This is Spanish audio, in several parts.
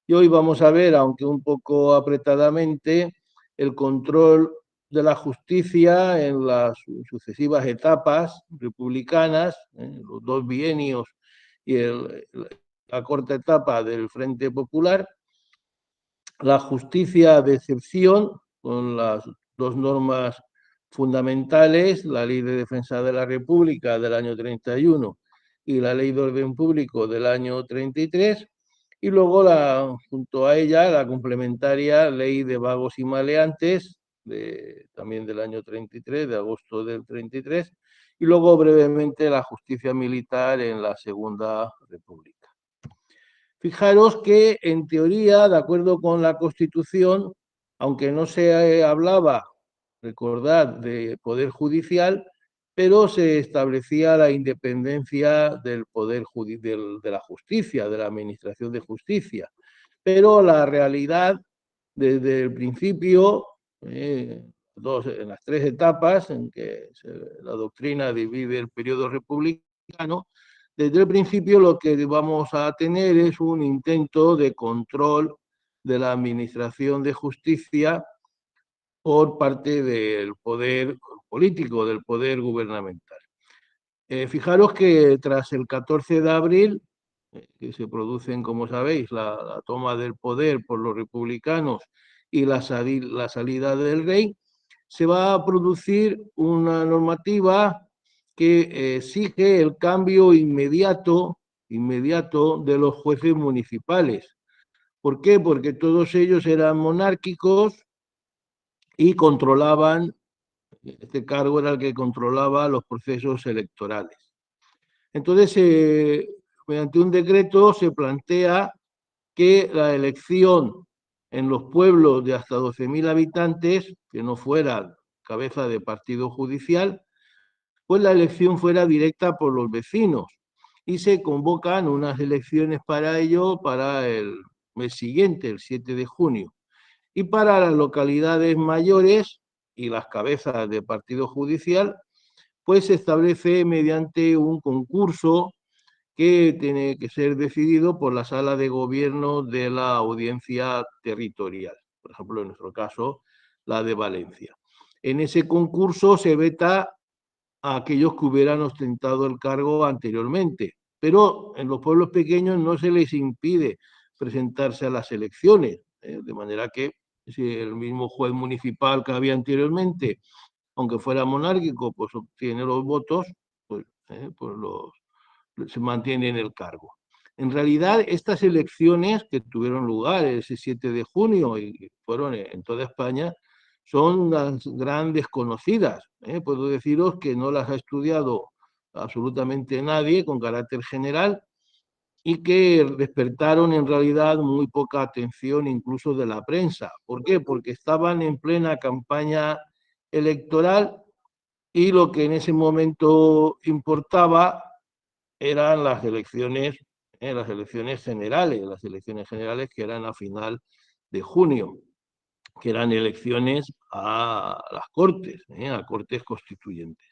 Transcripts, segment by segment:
Y hoy vamos a ver, aunque un poco apretadamente, el control de la justicia en las sucesivas etapas republicanas, los dos bienios y la corta etapa del Frente Popular, la justicia de excepción, con las dos normas fundamentales, la Ley de Defensa de la República del año 31 y la Ley de Orden Público del año 33, y luego junto a ella la complementaria Ley de Vagos y Maleantes, también del año 33, de agosto del 33, y luego brevemente la justicia militar en la Segunda República. Fijaros que, en teoría, de acuerdo con la Constitución, aunque no se hablaba, recordad, de poder judicial, pero se establecía la independencia del poder de la justicia, de la administración de justicia. Pero la realidad, desde el principio, en las tres etapas en que la doctrina divide el periodo republicano, desde el principio lo que vamos a tener es un intento de control de la administración de justicia por parte del poder político, del poder gubernamental. Fijaros que tras el 14 de abril, que se producen, como sabéis, la toma del poder por los republicanos y la salida del rey, se va a producir una normativa que exige el cambio inmediato de los jueces municipales. ¿Por qué? Porque todos ellos eran monárquicos y controlaban, este cargo era el que controlaba los procesos electorales. Entonces, mediante un decreto se plantea que la elección en los pueblos de hasta 12.000 habitantes, que no fueran cabeza de partido judicial, pues la elección fuera directa por los vecinos y se convocan unas elecciones para ello para el mes siguiente, el 7 de junio. Y para las localidades mayores y las cabezas de partido judicial, pues se establece mediante un concurso que tiene que ser decidido por la sala de gobierno de la audiencia territorial, por ejemplo, en nuestro caso, la de Valencia. En ese concurso se veta a aquellos que hubieran ostentado el cargo anteriormente, pero en los pueblos pequeños no se les impide presentarse a las elecciones, de manera que si el mismo juez municipal que había anteriormente, aunque fuera monárquico, pues obtiene los votos, se mantiene en el cargo. En realidad, estas elecciones que tuvieron lugar ese 7 de junio y fueron en toda España, son las grandes conocidas. Puedo deciros que no las ha estudiado absolutamente nadie con carácter general y que despertaron en realidad muy poca atención incluso de la prensa. ¿Por qué? Porque estaban en plena campaña electoral y lo que en ese momento importaba eran las elecciones generales que eran a final de junio, que eran elecciones a las Cortes, a Cortes Constituyentes.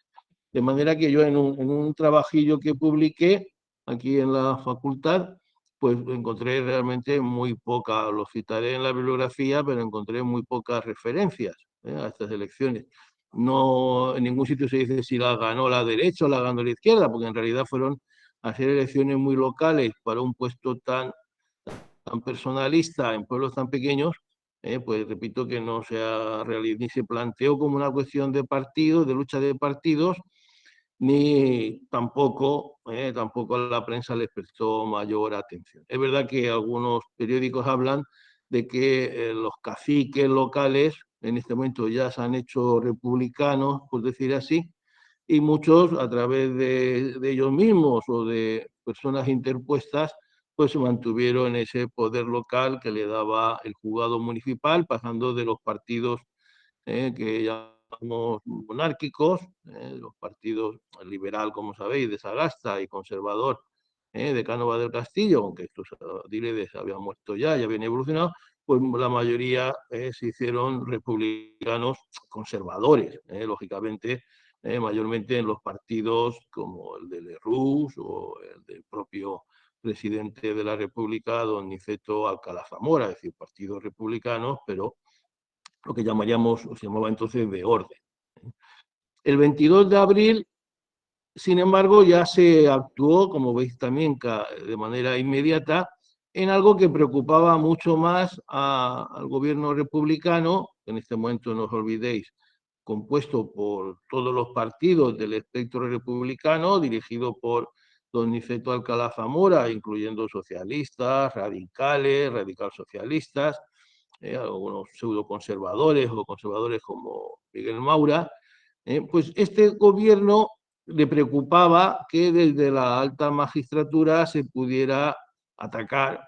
De manera que yo en un trabajillo que publiqué aquí en la facultad, pues encontré realmente muy poca, lo citaré en la bibliografía, pero encontré muy pocas referencias a estas elecciones. No, en ningún sitio se dice si la ganó la derecha o la ganó la izquierda, porque en realidad fueron a hacer elecciones muy locales para un puesto tan personalista en pueblos tan pequeños, pues repito que no se ha ni se planteó como una cuestión de partidos, de lucha de partidos, ni tampoco la prensa les prestó mayor atención. Es verdad que algunos periódicos hablan de que los caciques locales en este momento ya se han hecho republicanos, por decir así, y muchos a través de ellos mismos o de personas interpuestas, pues se mantuvieron ese poder local que le daba el juzgado municipal, pasando de los partidos que llamamos monárquicos, los partidos liberal, como sabéis, de Sagasta y conservador de Cánovas del Castillo, aunque estos Diredes habían muerto ya habían evolucionado, pues la mayoría se hicieron republicanos conservadores, lógicamente, mayormente en los partidos como el de Lerroux o el del propio presidente de la República, don Niceto Alcalá Zamora, es decir, partidos republicanos, pero lo que llamaríamos, o se llamaba entonces de orden. El 22 de abril, sin embargo, ya se actuó, como veis también, de manera inmediata, en algo que preocupaba mucho más al gobierno republicano, en este momento no os olvidéis, compuesto por todos los partidos del espectro republicano, dirigido por don Niceto Alcalá Zamora, incluyendo socialistas, radicales, radicalsocialistas, algunos pseudoconservadores o conservadores como Miguel Maura, pues este gobierno le preocupaba que desde la alta magistratura se pudiera atacar,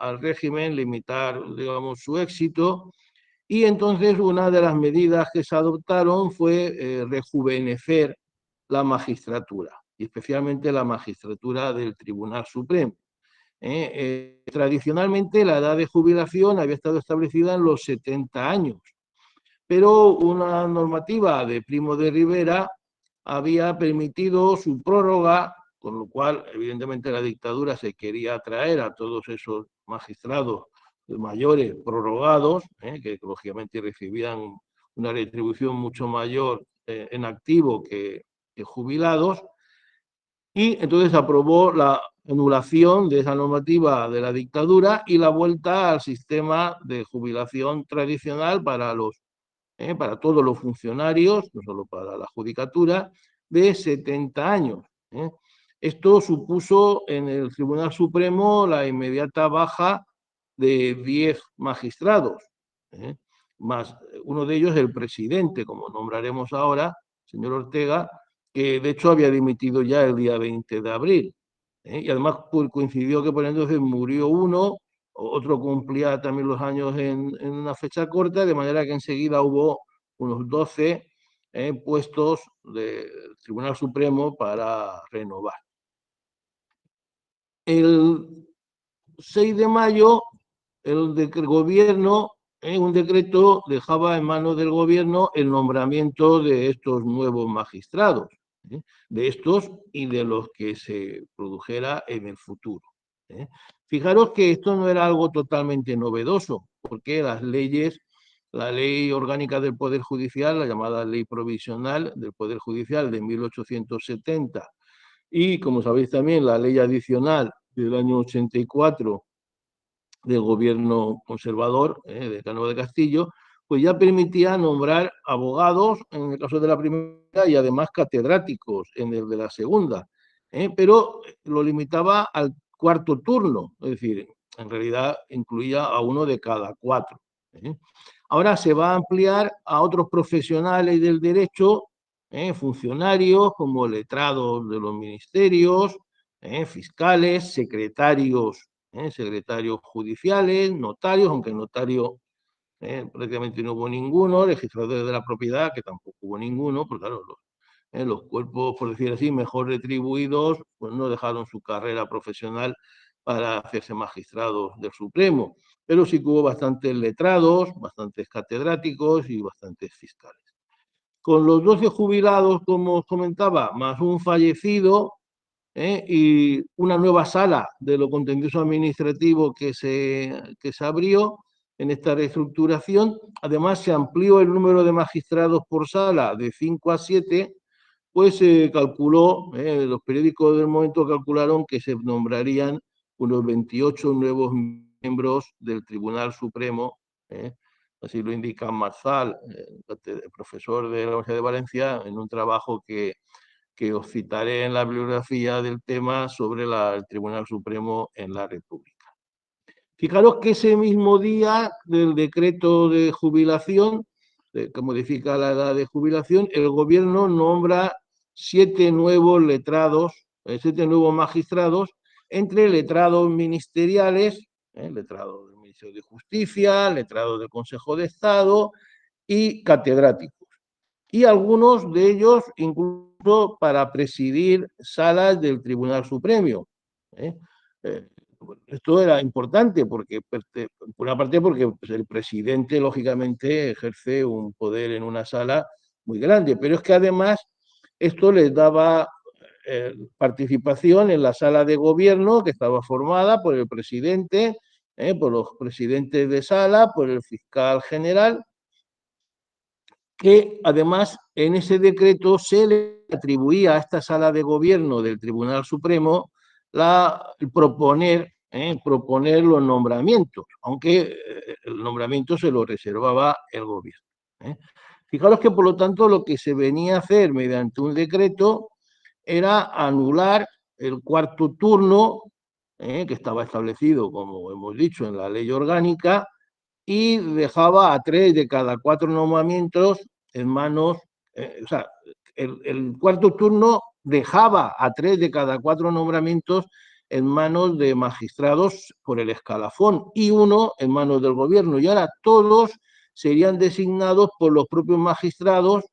al régimen, limitar, digamos, su éxito. Y entonces una de las medidas que se adoptaron fue rejuvenecer la magistratura, y especialmente la magistratura del Tribunal Supremo. Tradicionalmente la edad de jubilación había estado establecida en los 70 años, pero una normativa de Primo de Rivera había permitido su prórroga, con lo cual evidentemente la dictadura se quería atraer a todos esos magistrados mayores prorrogados, que lógicamente recibían una retribución mucho mayor en activo que jubilados, y entonces aprobó la anulación de esa normativa de la dictadura y la vuelta al sistema de jubilación tradicional para todos los funcionarios, no solo para la judicatura, de 70 años. Esto supuso en el Tribunal Supremo la inmediata baja de 10 magistrados, más uno de ellos el presidente, como nombraremos ahora, señor Ortega, que de hecho había dimitido ya el día 20 de abril. Y además coincidió que por entonces murió uno, otro cumplía también los años en una fecha corta, de manera que enseguida hubo unos 12 puestos del Tribunal Supremo para renovar. El 6 de mayo, el gobierno, un decreto dejaba en manos del gobierno el nombramiento de estos nuevos magistrados, de estos y de los que se produjera en el futuro. Fijaros que esto no era algo totalmente novedoso, porque las leyes, la ley orgánica del Poder Judicial, la llamada ley provisional del Poder Judicial de 1870, y como sabéis también la ley adicional del año 84 del gobierno conservador de Cánovas de Castillo, pues ya permitía nombrar abogados en el caso de la primera y además catedráticos en el de la segunda, pero lo limitaba al cuarto turno, es decir, en realidad incluía a uno de cada 4. Ahora se va a ampliar a otros profesionales del derecho, funcionarios como letrados de los ministerios, fiscales, secretarios judiciales, notarios, aunque notario prácticamente no hubo ninguno, registradores de la propiedad, que tampoco hubo ninguno, porque claro, los cuerpos, por decir así, mejor retribuidos, pues no dejaron su carrera profesional para hacerse magistrados del Supremo, pero sí que hubo bastantes letrados, bastantes catedráticos y bastantes fiscales. Con los 12 jubilados, como os comentaba, más un fallecido, y una nueva sala de lo contencioso administrativo que se abrió en esta reestructuración. Además, se amplió el número de magistrados por sala de 5 a 7, pues se calculó, los periódicos del momento calcularon que se nombrarían unos 28 nuevos miembros del Tribunal Supremo, así lo indica Marzal, profesor de la Universidad de Valencia, en un trabajo que os citaré en la bibliografía del tema sobre el Tribunal Supremo en la República. Fijaros que ese mismo día del decreto de jubilación, que modifica la edad de jubilación, el gobierno nombra 7 nuevos letrados, 7 nuevos magistrados, entre letrados ministeriales, letrados del Ministerio de Justicia, letrados del Consejo de Estado y catedráticos. Y algunos de ellos incluso para presidir salas del Tribunal Supremo. esto era importante porque, por una parte, porque pues, el presidente, lógicamente, ejerce un poder en una sala muy grande, pero es que además esto les daba participación en la sala de gobierno, que estaba formada por el presidente, por los presidentes de sala, por el fiscal general, que además en ese decreto se le atribuía a esta sala de gobierno del Tribunal Supremo proponer los nombramientos, aunque el nombramiento se lo reservaba el gobierno. Fijaros que, por lo tanto, lo que se venía a hacer mediante un decreto era anular el cuarto turno, que estaba establecido, como hemos dicho, en la ley orgánica, y dejaba a 3 de cada 4 nombramientos en manos, o sea, el cuarto turno dejaba a 3 de cada 4 nombramientos en manos de magistrados por el escalafón y uno en manos del gobierno. Y ahora todos serían designados por los propios magistrados,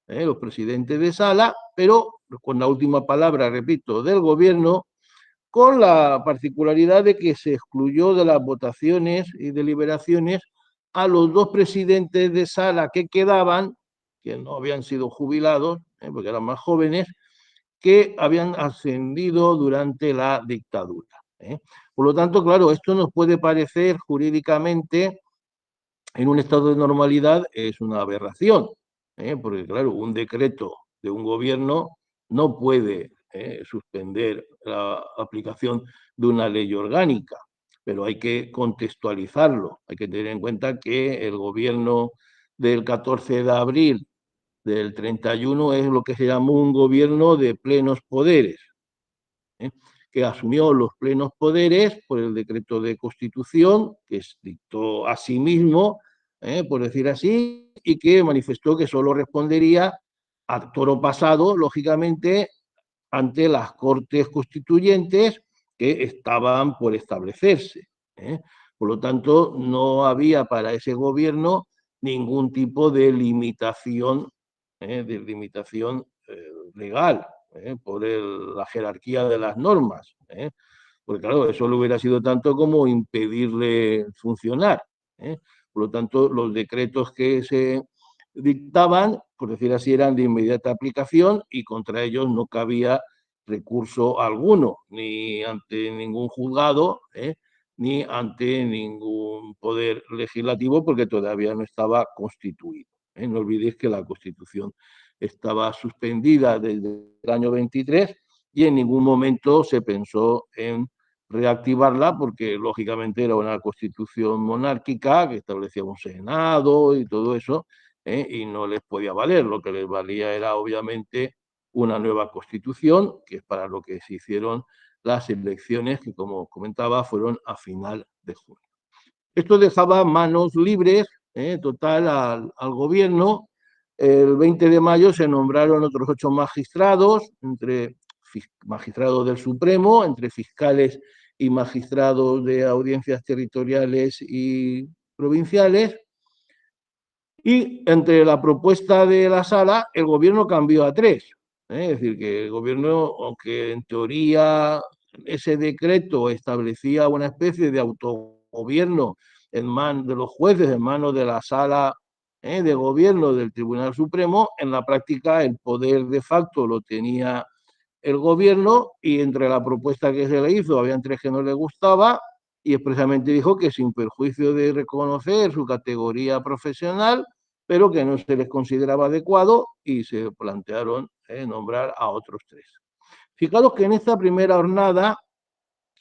los presidentes de sala, pero con la última palabra, repito, del gobierno, con la particularidad de que se excluyó de las votaciones y deliberaciones a los 2 presidentes de sala que quedaban, que no habían sido jubilados, porque eran más jóvenes, que habían ascendido durante la dictadura. Por lo tanto, claro, esto nos puede parecer jurídicamente, en un estado de normalidad, es una aberración, porque, claro, un decreto de un gobierno no puede suspender la aplicación de una ley orgánica, pero hay que contextualizarlo. Hay que tener en cuenta que el gobierno del 14 de abril del 31 es lo que se llamó un gobierno de plenos poderes, que asumió los plenos poderes por el decreto de constitución, que dictó a sí mismo, por decir así, y que manifestó que solo respondería a toro pasado, lógicamente, ante las Cortes Constituyentes que estaban por establecerse. Por lo tanto, no había para ese gobierno ningún tipo de limitación, legal, por la jerarquía de las normas. Porque claro, eso le hubiera sido tanto como impedirle funcionar. Por lo tanto, los decretos que se dictaban, por decir así, eran de inmediata aplicación y contra ellos no cabía recurso alguno, ni ante ningún juzgado, ni ante ningún poder legislativo, porque todavía no estaba constituido. No olvidéis que la Constitución estaba suspendida desde el año 23 y en ningún momento se pensó en reactivarla porque lógicamente era una constitución monárquica que establecía un senado y todo eso, y no les podía valer. Lo que les valía era obviamente una nueva constitución, que es para lo que se hicieron las elecciones que, como comentaba, fueron a final de junio. Esto dejaba manos libres, total, al gobierno. El 20 de mayo se nombraron otros 8 magistrados, entre magistrados del Supremo, entre fiscales y magistrados de audiencias territoriales y provinciales. Y entre la propuesta de la sala, el gobierno cambió a 3. Es decir, que el gobierno, aunque en teoría ese decreto establecía una especie de autogobierno en manos de los jueces, en manos de la sala de gobierno del Tribunal Supremo, en la práctica el poder de facto lo tenía el gobierno y entre la propuesta que se le hizo habían 3 que no le gustaba y expresamente dijo que sin perjuicio de reconocer su categoría profesional, pero que no se les consideraba adecuado y se plantearon nombrar a otros 3. Fijaros que en esta primera jornada,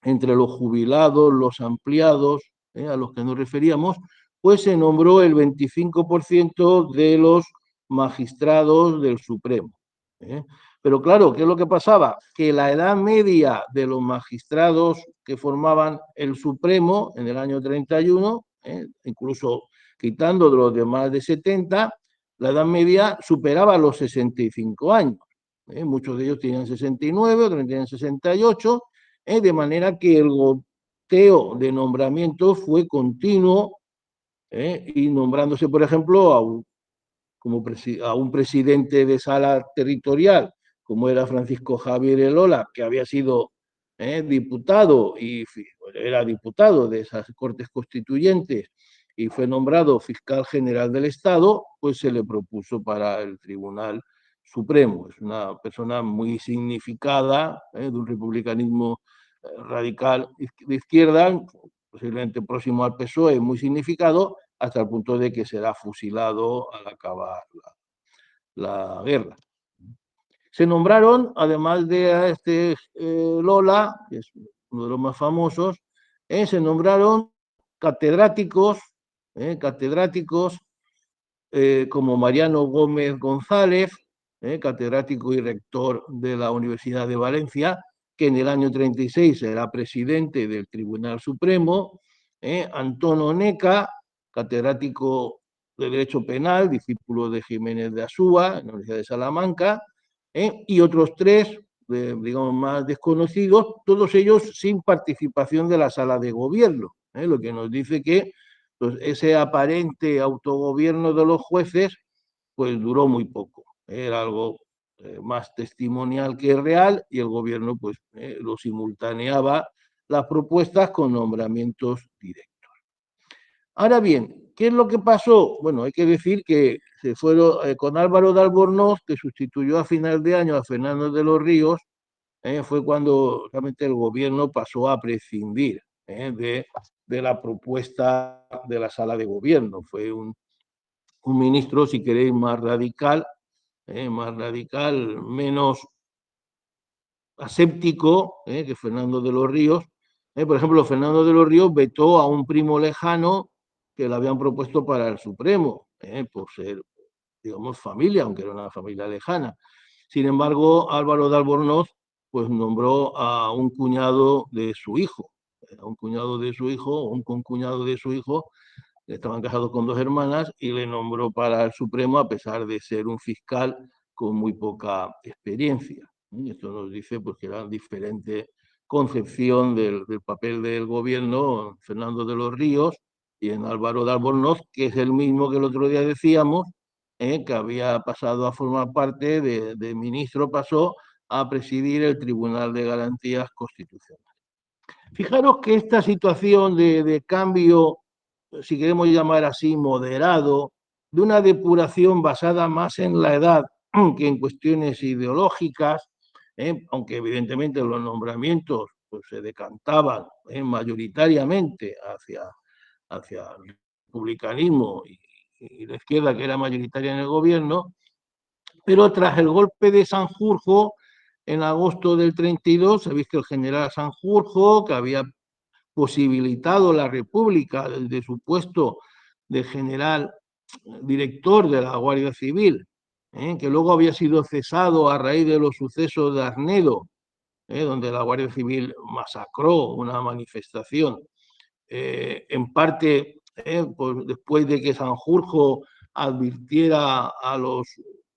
entre los jubilados, los ampliados, a los que nos referíamos, pues se nombró el 25% de los magistrados del Supremo. Pero claro, ¿qué es lo que pasaba? Que la edad media de los magistrados que formaban el Supremo en el año 31, incluso quitando de los de más de 70, la edad media superaba los 65 años. Muchos de ellos tenían 69, otros tenían 68, de manera que el goteo de nombramientos fue continuo, y nombrándose, por ejemplo, a un presidente de sala territorial, como era Francisco Javier Elola, que había sido diputado, y era diputado de esas Cortes Constituyentes y fue nombrado fiscal general del Estado, pues se le propuso para el Tribunal Supremo. Es una persona muy significada, de un republicanismo radical de izquierda, posiblemente próximo al PSOE, muy significado, hasta el punto de que será fusilado al acabar la guerra. Se nombraron, además de este Lola, que es uno de los más famosos, se nombraron catedráticos, catedráticos como Mariano Gómez González, catedrático y rector de la Universidad de Valencia, que en el año 36 será presidente del Tribunal Supremo, Antón Neca, catedrático de Derecho Penal, discípulo de Jiménez de Asúa, en la Universidad de Salamanca, y otros tres, digamos, más desconocidos, todos ellos sin participación de la sala de gobierno, lo que nos dice que pues, ese aparente autogobierno de los jueces pues duró muy poco, era algo más testimonial que real, y el gobierno pues lo simultaneaba las propuestas con nombramientos directos. Ahora bien, ¿qué es lo que pasó? Bueno, hay que decir que se fueron con Álvaro de Albornoz, que sustituyó a final de año a Fernando de los Ríos, fue cuando realmente el gobierno pasó a prescindir de la propuesta de la sala de gobierno. Fue un ministro, si queréis, más radical, menos aséptico que Fernando de los Ríos. Por ejemplo, Fernando de los Ríos vetó a un primo lejano que le habían propuesto para el Supremo, por ser, digamos, familia, aunque era una familia lejana. Sin embargo, Álvaro de Albornoz pues nombró a un cuñado de su hijo, un concuñado de su hijo, que estaban casados con dos hermanas, y le nombró para el Supremo a pesar de ser un fiscal con muy poca experiencia. Y esto nos dice pues, que era diferente concepción del papel del gobierno Fernando de los Ríos y en Álvaro de Albornoz, que es el mismo que el otro día decíamos, que había pasado a formar parte de ministro, pasó a presidir el Tribunal de Garantías Constitucionales. Fijaros que esta situación de cambio, si queremos llamar así, moderado, de una depuración basada más en la edad que en cuestiones ideológicas, aunque evidentemente los nombramientos pues, se decantaban mayoritariamente hacia el republicanismo y la izquierda, que era mayoritaria en el gobierno, pero tras el golpe de Sanjurjo, en agosto del 32, sabéis que el general Sanjurjo, que había posibilitado la República desde su puesto de general director de la Guardia Civil, que luego había sido cesado a raíz de los sucesos de Arnedo, donde la Guardia Civil masacró una manifestación, en parte pues después de que Sanjurjo advirtiera a los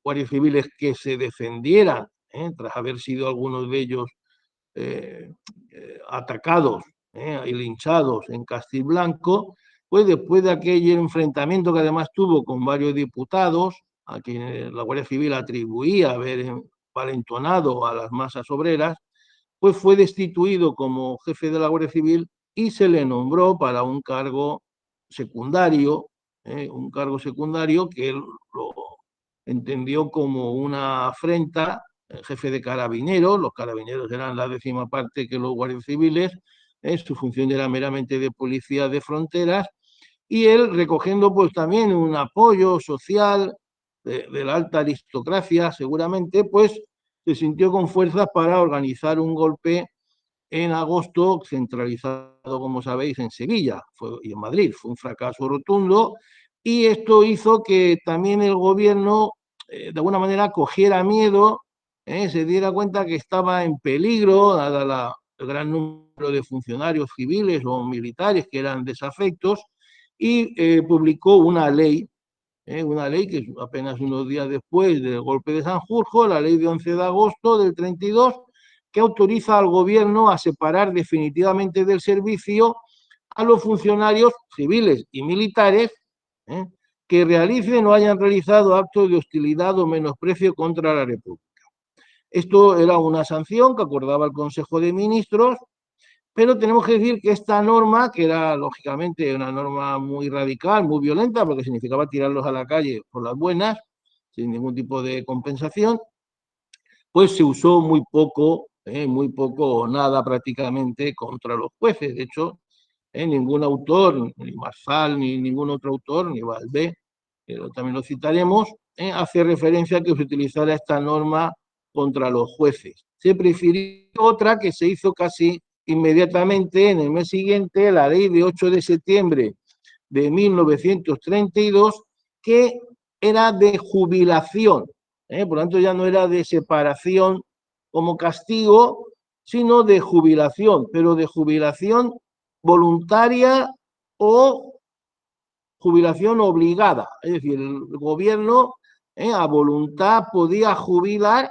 guardias civiles que se defendieran, tras haber sido algunos de ellos atacados y linchados en Castiblanco, pues después de aquel enfrentamiento que además tuvo con varios diputados, a quienes la Guardia Civil atribuía haber valentonado a las masas obreras, pues fue destituido como jefe de la Guardia Civil y se le nombró para un cargo secundario que él lo entendió como una afrenta, el jefe de carabineros. Los carabineros eran la 10ª parte que los guardias civiles, su función era meramente de policía de fronteras, y él, recogiendo pues también un apoyo social de la alta aristocracia, seguramente, pues se sintió con fuerzas para organizar un golpe en agosto, centralizado, como sabéis, en Sevilla y en Madrid. Fue un fracaso rotundo, y esto hizo que también el gobierno, de alguna manera, cogiera miedo, se diera cuenta que estaba en peligro, dada el gran número de funcionarios civiles o militares que eran desafectos, y publicó una ley que apenas unos días después del golpe de Sanjurjo, la ley de 11 de agosto del 32, que autoriza al gobierno a separar definitivamente del servicio a los funcionarios civiles y militares que realicen o hayan realizado actos de hostilidad o menosprecio contra la República. Esto era una sanción que acordaba el Consejo de Ministros, pero tenemos que decir que esta norma, que era lógicamente una norma muy radical, muy violenta, porque significaba tirarlos a la calle por las buenas, sin ningún tipo de compensación, pues se usó muy poco o nada prácticamente contra los jueces. De hecho, ningún autor, ni Marsal, ni ningún otro autor, ni Valdés, también lo citaremos, hace referencia a que se utilizara esta norma contra los jueces. Se prefirió otra que se hizo casi inmediatamente en el mes siguiente, la ley de 8 de septiembre de 1932, que era de jubilación. Por lo tanto, ya no era de separación como castigo, sino de jubilación, pero de jubilación voluntaria o jubilación obligada. Es decir, el gobierno a voluntad podía jubilar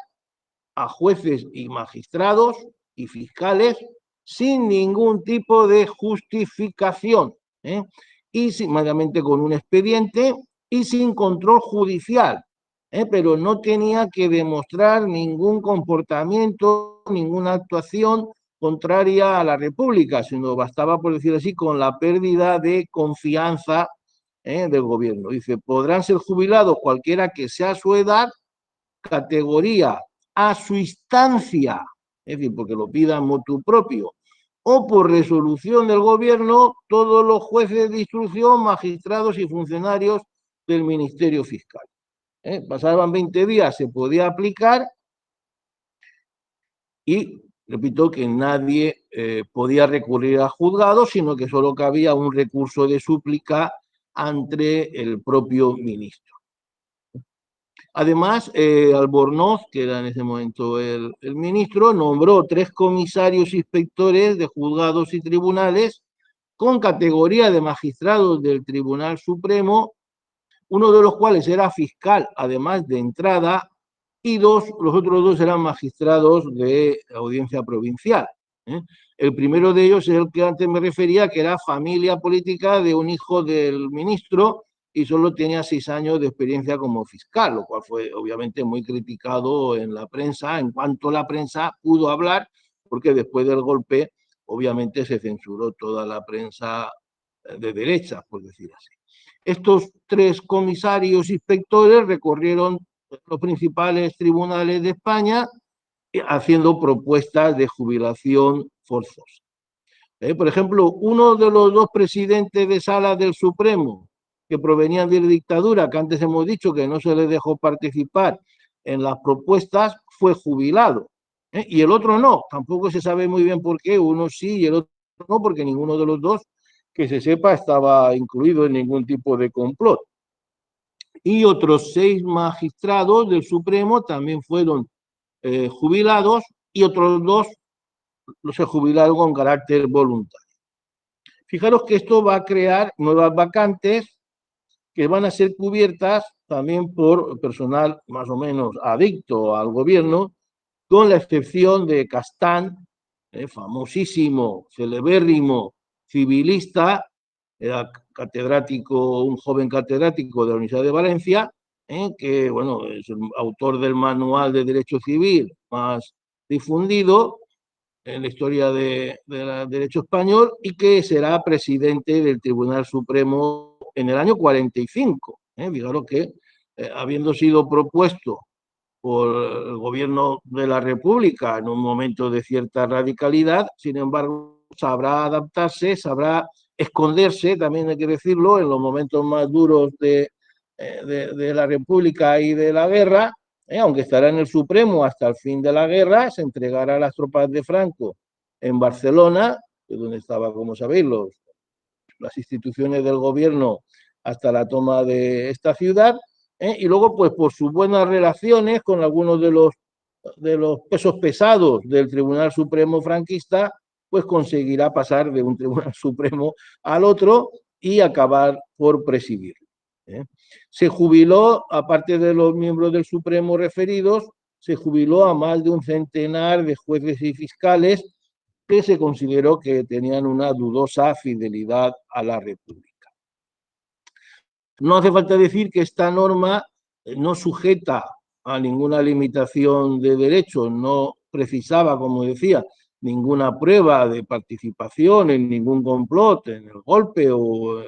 a jueces y magistrados y fiscales sin ningún tipo de justificación, y meramente con un expediente y sin control judicial, pero no tenía que demostrar ningún comportamiento, ninguna actuación contraria a la República, sino bastaba, por decir así, con la pérdida de confianza del gobierno. Dice, podrán ser jubilados cualquiera que sea su edad, categoría, a su instancia, es decir, porque lo pidan motu propio, o por resolución del gobierno, todos los jueces de instrucción, magistrados y funcionarios del Ministerio Fiscal. Pasaban 20 días, se podía aplicar y, repito, que nadie podía recurrir a juzgado, sino que solo cabía un recurso de súplica ante el propio ministro. Además, Albornoz, que era en ese momento el ministro, nombró 3 comisarios inspectores de juzgados y tribunales con categoría de magistrados del Tribunal Supremo, uno de los cuales era fiscal, además de entrada, y los otros 2 eran magistrados de audiencia provincial. El primero de ellos es el que antes me refería, que era familia política de un hijo del ministro, y solo tenía 6 años de experiencia como fiscal, lo cual fue obviamente muy criticado en la prensa, en cuanto la prensa pudo hablar, porque después del golpe obviamente se censuró toda la prensa de derechas, por decir así. Estos 3 comisarios inspectores recorrieron los principales tribunales de España haciendo propuestas de jubilación forzosa. Por ejemplo, uno de los 2 presidentes de sala del Supremo que provenían de la dictadura, que antes hemos dicho que no se les dejó participar en las propuestas, fue jubilado. Y el otro no, tampoco se sabe muy bien por qué, uno sí y el otro no, porque ninguno de los 2, que se sepa, estaba incluido en ningún tipo de complot. Y otros 6 magistrados del Supremo también fueron jubilados, y otros 2 se jubilaron con carácter voluntario. Fijaros que esto va a crear nuevas vacantes que van a ser cubiertas también por personal más o menos adicto al gobierno, con la excepción de Castán, famosísimo, celebérrimo civilista, era catedrático, un joven catedrático de la Universidad de Valencia, que bueno, es el autor del manual de Derecho Civil más difundido en la historia del derecho español, y que será presidente del Tribunal Supremo en el año 45. Fijaros que, habiendo sido propuesto por el gobierno de la República en un momento de cierta radicalidad, sin embargo, sabrá adaptarse, sabrá esconderse, también hay que decirlo, en los momentos más duros de la República y de la guerra, aunque estará en el Supremo hasta el fin de la guerra, se entregará a las tropas de Franco en Barcelona, donde estaba, como sabéis, las instituciones del gobierno hasta la toma de esta ciudad, y luego, pues por sus buenas relaciones con algunos de los pesos pesados del Tribunal Supremo franquista, pues conseguirá pasar de un Tribunal Supremo al otro y acabar por presidir. Se jubiló, aparte de los miembros del Supremo referidos, se jubiló a más de un centenar de jueces y fiscales que se consideró que tenían una dudosa fidelidad a la República. No hace falta decir que esta norma no sujeta a ninguna limitación de derechos, no precisaba, como decía, ninguna prueba de participación en ningún complot, en el golpe o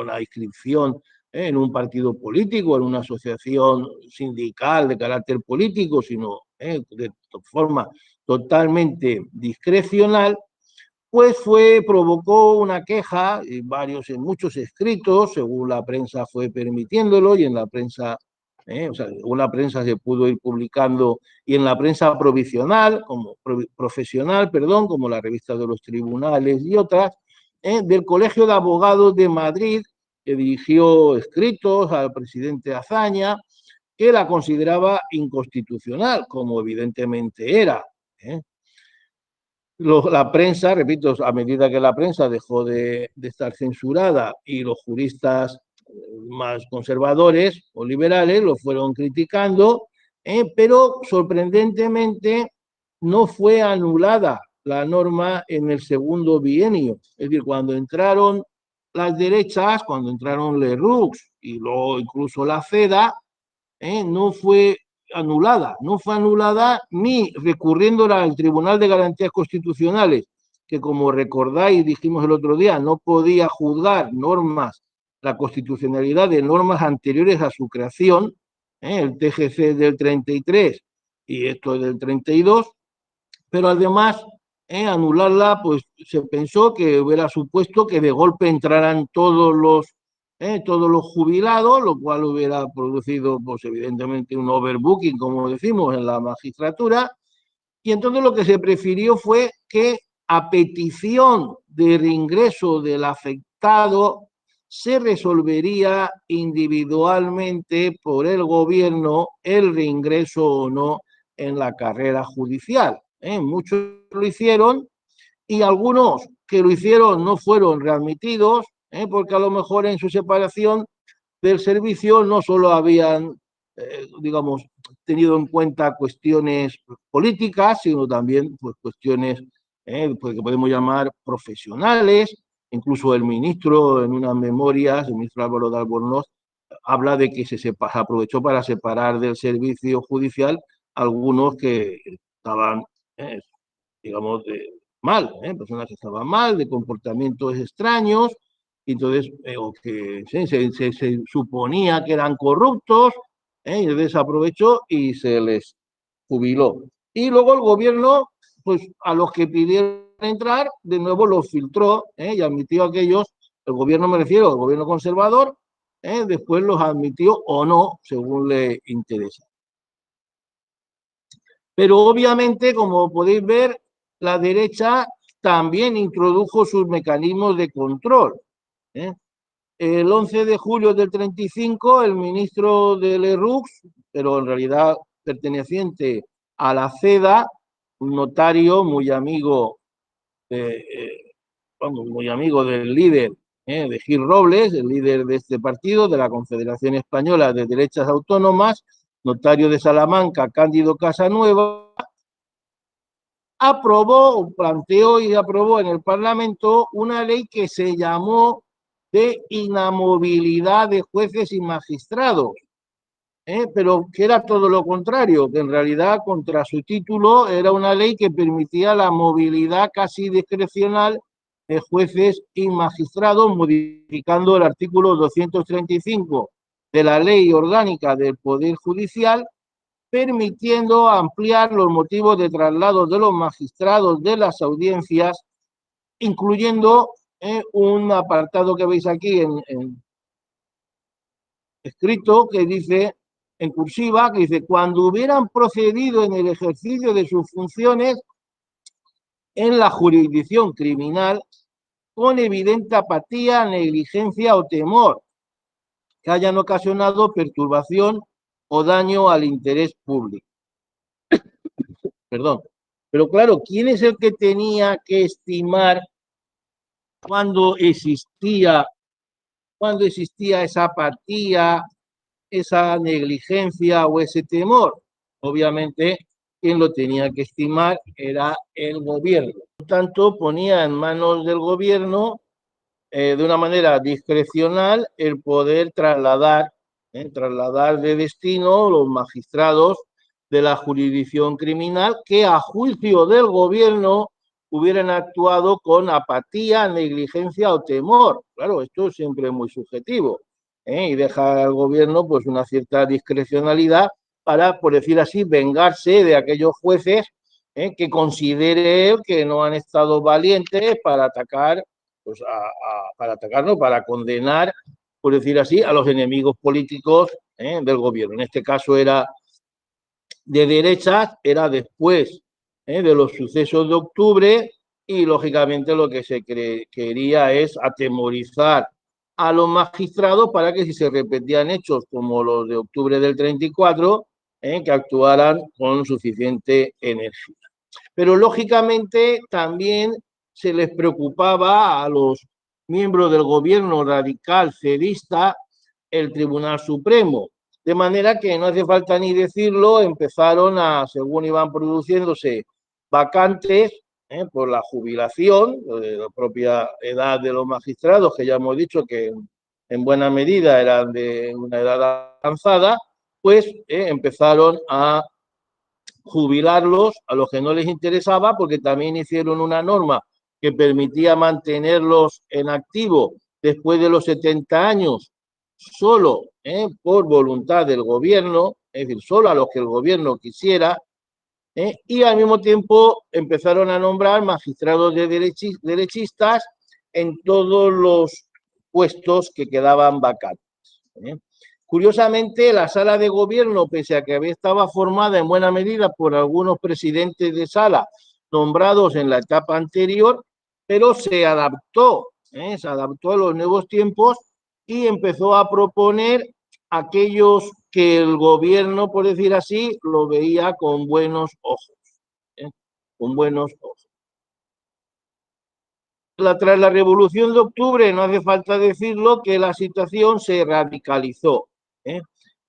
la inscripción en un partido político, en una asociación sindical de carácter político, sino de forma totalmente discrecional, pues provocó una queja en muchos escritos, según la prensa fue permitiéndolo, y en la prensa, según la prensa se pudo ir publicando, y en la prensa provisional, profesional, como la revista de los tribunales y otras, del Colegio de Abogados de Madrid, que dirigió escritos al presidente Azaña, que la consideraba inconstitucional, como evidentemente era. La prensa, repito, a medida que la prensa dejó de estar censurada y los juristas más conservadores o liberales lo fueron criticando, pero sorprendentemente no fue anulada la norma en el segundo bienio. Es decir, cuando entraron las derechas, cuando entraron Lerroux y luego incluso la CEDA, no fue anulada ni recurriéndola al Tribunal de Garantías Constitucionales, que como recordáis, dijimos el otro día, no podía juzgar la constitucionalidad de normas anteriores a su creación, el TGC del 33 y esto es del 32, pero además anularla, pues se pensó que hubiera supuesto que de golpe entraran todos los jubilados, lo cual hubiera producido, pues evidentemente, un overbooking, como decimos, en la magistratura, y entonces lo que se prefirió fue que a petición de reingreso del afectado se resolvería individualmente por el gobierno el reingreso o no en la carrera judicial. Muchos lo hicieron y algunos que lo hicieron no fueron readmitidos, porque a lo mejor en su separación del servicio no solo habían, digamos, tenido en cuenta cuestiones políticas, sino también pues, cuestiones pues, que podemos llamar profesionales. Incluso el ministro, en unas memorias, el ministro Álvaro de Albornoz, habla de que se aprovechó para separar del servicio judicial algunos que estaban, digamos, mal, personas que estaban mal, de comportamientos extraños, entonces, o que se suponía que eran corruptos, y entonces aprovechó y se les jubiló. Y luego el gobierno, pues a los que pidieron entrar, de nuevo los filtró y admitió a aquellos, el gobierno me refiero, el gobierno conservador, después los admitió o no, según le interesa. Pero obviamente, como podéis ver, la derecha también introdujo sus mecanismos de control. El 11 de julio del 35, el ministro de Lerroux, pero en realidad perteneciente a la CEDA, un notario muy amigo del líder, de Gil Robles, el líder de este partido, de la Confederación Española de Derechas Autónomas, notario de Salamanca, Cándido Casanueva, planteó y aprobó en el Parlamento una ley que se llamó de inamovilidad de jueces y magistrados, pero que era todo lo contrario, que en realidad contra su título era una ley que permitía la movilidad casi discrecional de jueces y magistrados, modificando el artículo 235 de la Ley Orgánica del Poder Judicial, permitiendo ampliar los motivos de traslado de los magistrados de las audiencias, incluyendo un apartado que veis aquí en escrito, que dice, en cursiva, que dice, cuando hubieran procedido en el ejercicio de sus funciones en la jurisdicción criminal con evidente apatía, negligencia o temor que hayan ocasionado perturbación o daño al interés público. Perdón. Pero claro, ¿quién es el que tenía que estimar cuando existía esa apatía, esa negligencia o ese temor? Obviamente, quien lo tenía que estimar era el gobierno. Por tanto, ponía en manos del gobierno, de una manera discrecional, el poder trasladar trasladar de destino los magistrados de la jurisdicción criminal que, a juicio del gobierno, hubieran actuado con apatía, negligencia o temor. Claro, esto siempre es muy subjetivo, y deja al gobierno pues una cierta discrecionalidad para, por decir así, vengarse de aquellos jueces que considere él que no han estado valientes para atacar, pues para atacar, no, para condenar, por decir así, a los enemigos políticos del gobierno. En este caso era de derechas, era después de los sucesos de octubre, y lógicamente lo que se quería es atemorizar a los magistrados para que, si se repetían hechos como los de octubre del 34, que actuaran con suficiente energía. Pero lógicamente también se les preocupaba a los miembros del gobierno radical cedista el Tribunal Supremo. De manera que, no hace falta ni decirlo, empezaron a, según iban produciéndose vacantes por la jubilación, de la propia edad de los magistrados, que ya hemos dicho que en buena medida eran de una edad avanzada, pues empezaron a jubilarlos a los que no les interesaba, porque también hicieron una norma que permitía mantenerlos en activo después de los 70 años solo por voluntad del gobierno, es decir, solo a los que el gobierno quisiera, y al mismo tiempo empezaron a nombrar magistrados derechistas en todos los puestos que quedaban vacantes. Curiosamente, la sala de gobierno, pese a que estaba formada en buena medida por algunos presidentes de sala nombrados en la etapa anterior, pero se adaptó a los nuevos tiempos y empezó a proponer aquellos que el gobierno, por decir así, lo veía con buenos ojos. Con buenos ojos. Tras la Revolución de Octubre, no hace falta decirlo, que la situación se radicalizó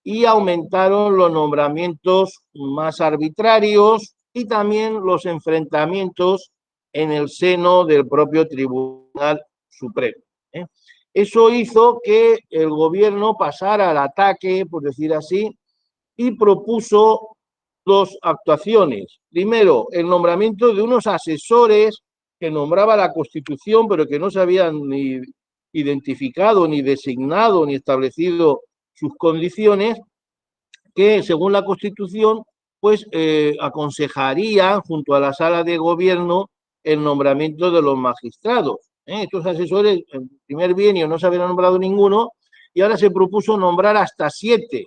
y aumentaron los nombramientos más arbitrarios y también los enfrentamientos en el seno del propio Tribunal Supremo. Eso hizo que el gobierno pasara al ataque, por decir así, y propuso dos actuaciones. Primero, el nombramiento de unos asesores que nombraba la Constitución, pero que no se habían ni identificado, ni designado, ni establecido sus condiciones, que según la Constitución, pues aconsejarían junto a la sala de gobierno el nombramiento de los magistrados. Estos asesores, en primer bienio no se habían nombrado ninguno, y ahora se propuso nombrar hasta 7,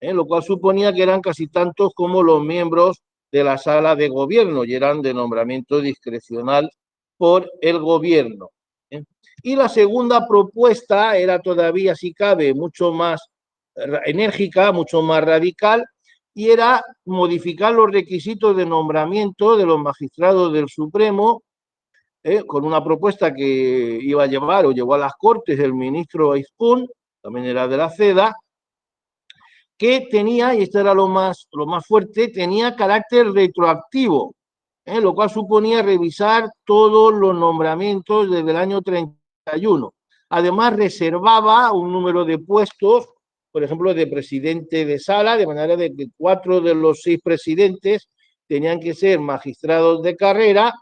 lo cual suponía que eran casi tantos como los miembros de la sala de gobierno, y eran de nombramiento discrecional por el gobierno. Y la segunda propuesta era todavía, si cabe, mucho más enérgica, mucho más radical, y era modificar los requisitos de nombramiento de los magistrados del Supremo, con una propuesta que iba a llevar o llevó a las Cortes el ministro Aizpún, también era de la CEDA, que tenía, y esto era lo más fuerte, tenía carácter retroactivo, lo cual suponía revisar todos los nombramientos desde el año 31. Además, reservaba un número de puestos, por ejemplo, de presidente de sala, de manera de que 4 de los 6 presidentes tenían que ser magistrados de carrera,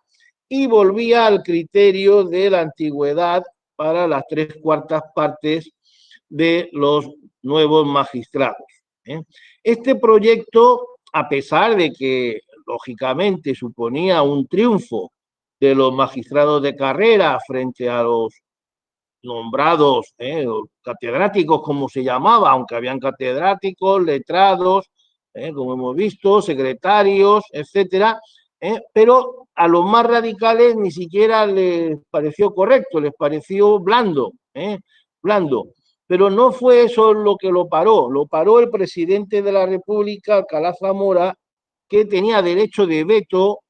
y volvía al criterio de la antigüedad para las 3/4 partes de los nuevos magistrados. Este proyecto, a pesar de que lógicamente suponía un triunfo de los magistrados de carrera frente a los nombrados catedráticos, como se llamaba, aunque habían catedráticos, letrados, como hemos visto, secretarios, etcétera, pero a los más radicales ni siquiera les pareció correcto, les pareció blando, blando. Pero no fue eso lo que lo paró el presidente de la República, Alcalá Zamora, que tenía derecho de veto,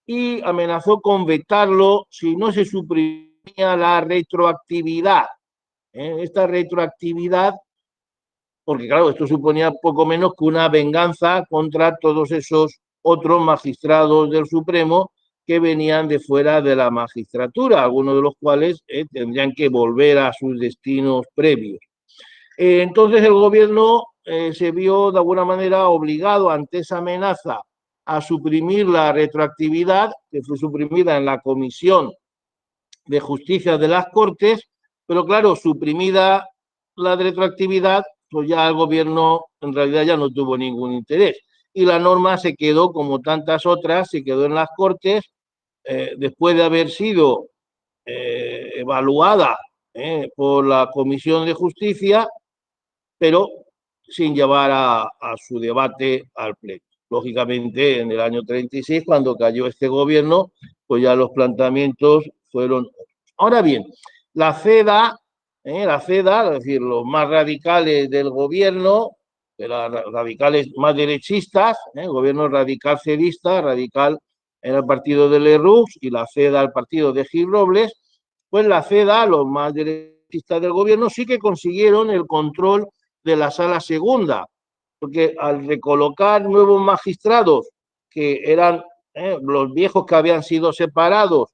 y amenazó con vetarlo si no se suprimía la retroactividad. Esta retroactividad, porque claro, esto suponía poco menos que una venganza contra todos esos otros magistrados del Supremo que venían de fuera de la magistratura, algunos de los cuales tendrían que volver a sus destinos previos. Entonces el gobierno se vio de alguna manera obligado ante esa amenaza a suprimir la retroactividad, que fue suprimida en la Comisión de Justicia de las Cortes, pero claro, suprimida la retroactividad, pues ya el gobierno en realidad ya no tuvo ningún interés. Y la norma se quedó, como tantas otras, se quedó en las Cortes, después de haber sido evaluada por la Comisión de Justicia, pero sin llevar a su debate al Pleno. Lógicamente, en el año 36, cuando cayó este gobierno, pues ya los planteamientos fueron. Ahora bien, la CEDA, es decir, los más radicales del gobierno, de las radicales más derechistas, el gobierno radical cedista, radical en el partido de Lerroux y la CEDA el partido de Gil Robles, pues la CEDA, los más derechistas del gobierno, sí que consiguieron el control de la Sala Segunda, porque al recolocar nuevos magistrados que eran los viejos que habían sido separados,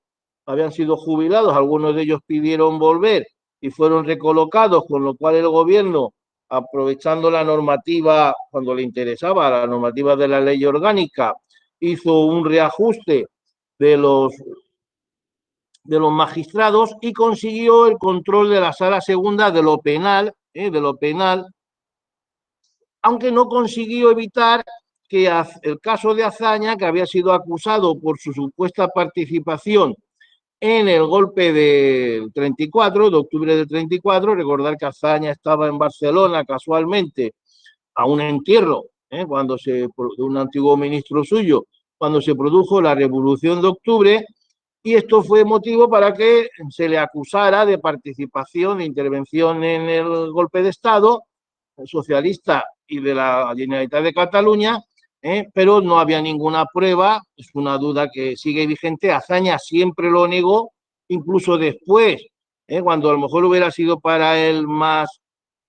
habían sido jubilados, algunos de ellos pidieron volver y fueron recolocados, con lo cual el gobierno, aprovechando la normativa, cuando le interesaba, la normativa de la ley orgánica, hizo un reajuste de los magistrados y consiguió el control de la Sala Segunda de lo penal, aunque no consiguió evitar que el caso de Azaña, que había sido acusado por su supuesta participación en el golpe del 34, de octubre del 34, recordar que Azaña estaba en Barcelona casualmente a un entierro, cuando de un antiguo ministro suyo, cuando se produjo la Revolución de Octubre, y esto fue motivo para que se le acusara de participación, de intervención en el golpe de Estado socialista y de la Generalitat de Cataluña, pero no había ninguna prueba, es una duda que sigue vigente. Azaña siempre lo negó, incluso después, cuando a lo mejor hubiera sido para él más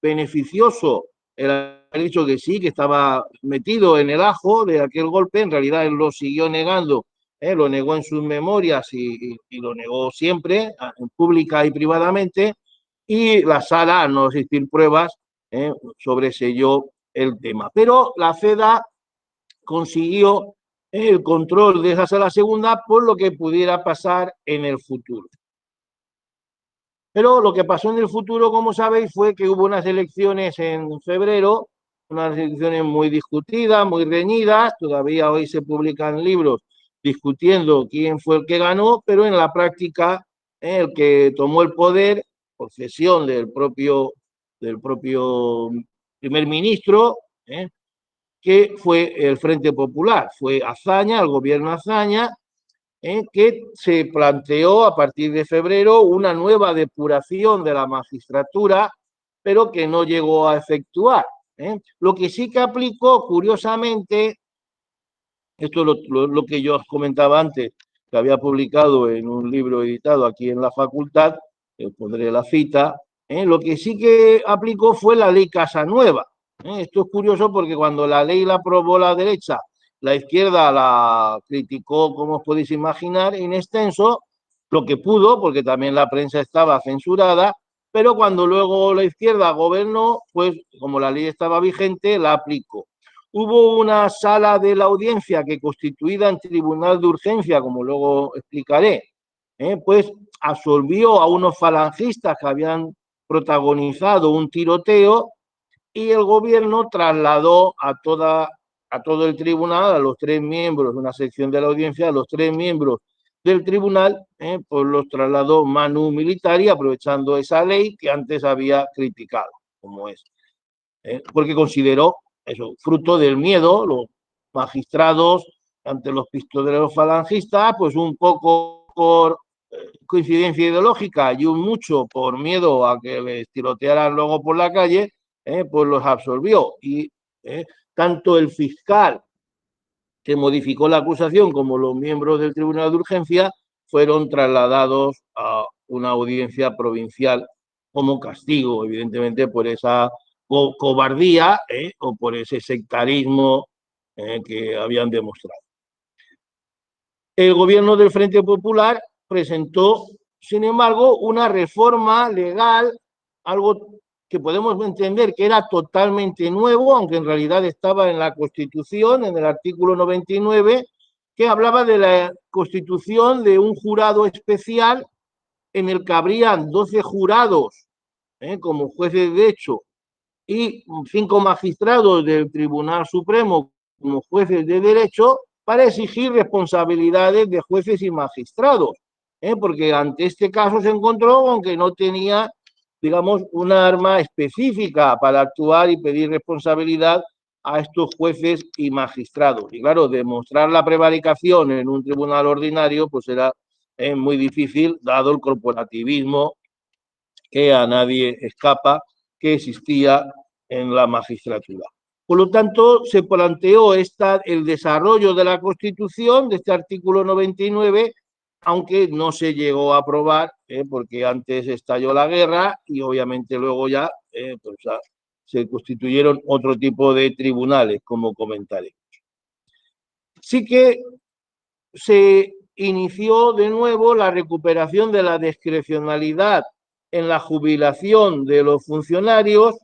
beneficioso el haber dicho que sí, que estaba metido en el ajo de aquel golpe, en realidad él lo siguió negando, lo negó en sus memorias y lo negó siempre, en pública y privadamente, y la sala, al no existir pruebas, sobreselló el tema. Pero la CEDA consiguió el control de esa sala segunda por lo que pudiera pasar en el futuro. Pero lo que pasó en el futuro, como sabéis, fue que hubo unas elecciones en febrero, unas elecciones muy discutidas, muy reñidas, todavía hoy se publican libros discutiendo quién fue el que ganó, pero en la práctica el que tomó el poder, por cesión del propio primer ministro, que fue el Frente Popular, fue Azaña, el gobierno Azaña, que se planteó a partir de febrero una nueva depuración de la magistratura, pero que no llegó a efectuar. Lo que sí que aplicó, curiosamente, esto es lo que yo os comentaba antes, que había publicado en un libro editado aquí en la facultad, os pondré la cita, lo que sí que aplicó fue la ley Casanueva. Esto es curioso porque cuando la ley la aprobó la derecha, la izquierda la criticó, como os podéis imaginar, en extenso, lo que pudo, porque también la prensa estaba censurada, pero cuando luego la izquierda gobernó, pues como la ley estaba vigente, la aplicó. Hubo una sala de la audiencia que, constituida en tribunal de urgencia, como luego explicaré, pues absolvió a unos falangistas que habían protagonizado un tiroteo, y el gobierno trasladó a todo el tribunal, a los 3 miembros de una sección de la audiencia, a los 3 miembros del tribunal, pues los trasladó manu militari, aprovechando esa ley que antes había criticado, como es. Porque consideró eso, fruto del miedo, los magistrados ante los pistoleros falangistas, pues un poco por coincidencia ideológica y un mucho por miedo a que les tirotearan luego por la calle, pues los absolvió. Y tanto el fiscal que modificó la acusación como los miembros del Tribunal de Urgencia fueron trasladados a una audiencia provincial como castigo, evidentemente, por esa cobardía o por ese sectarismo que habían demostrado. El gobierno del Frente Popular presentó, sin embargo, una reforma legal, algo que podemos entender que era totalmente nuevo, aunque en realidad estaba en la Constitución, en el artículo 99, que hablaba de la constitución de un jurado especial en el que habrían 12 jurados como jueces de hecho y 5 magistrados del Tribunal Supremo como jueces de derecho para exigir responsabilidades de jueces y magistrados, porque ante este caso se encontró con que no tenía, digamos, una arma específica para actuar y pedir responsabilidad a estos jueces y magistrados. Y claro, demostrar la prevaricación en un tribunal ordinario pues era muy difícil, dado el corporativismo que a nadie escapa que existía en la magistratura. Por lo tanto, se planteó el desarrollo de la Constitución, de este artículo 99, aunque no se llegó a aprobar, porque antes estalló la guerra y obviamente luego ya pues, se constituyeron otro tipo de tribunales, como comentaré. Sí que se inició de nuevo la recuperación de la discrecionalidad en la jubilación de los funcionarios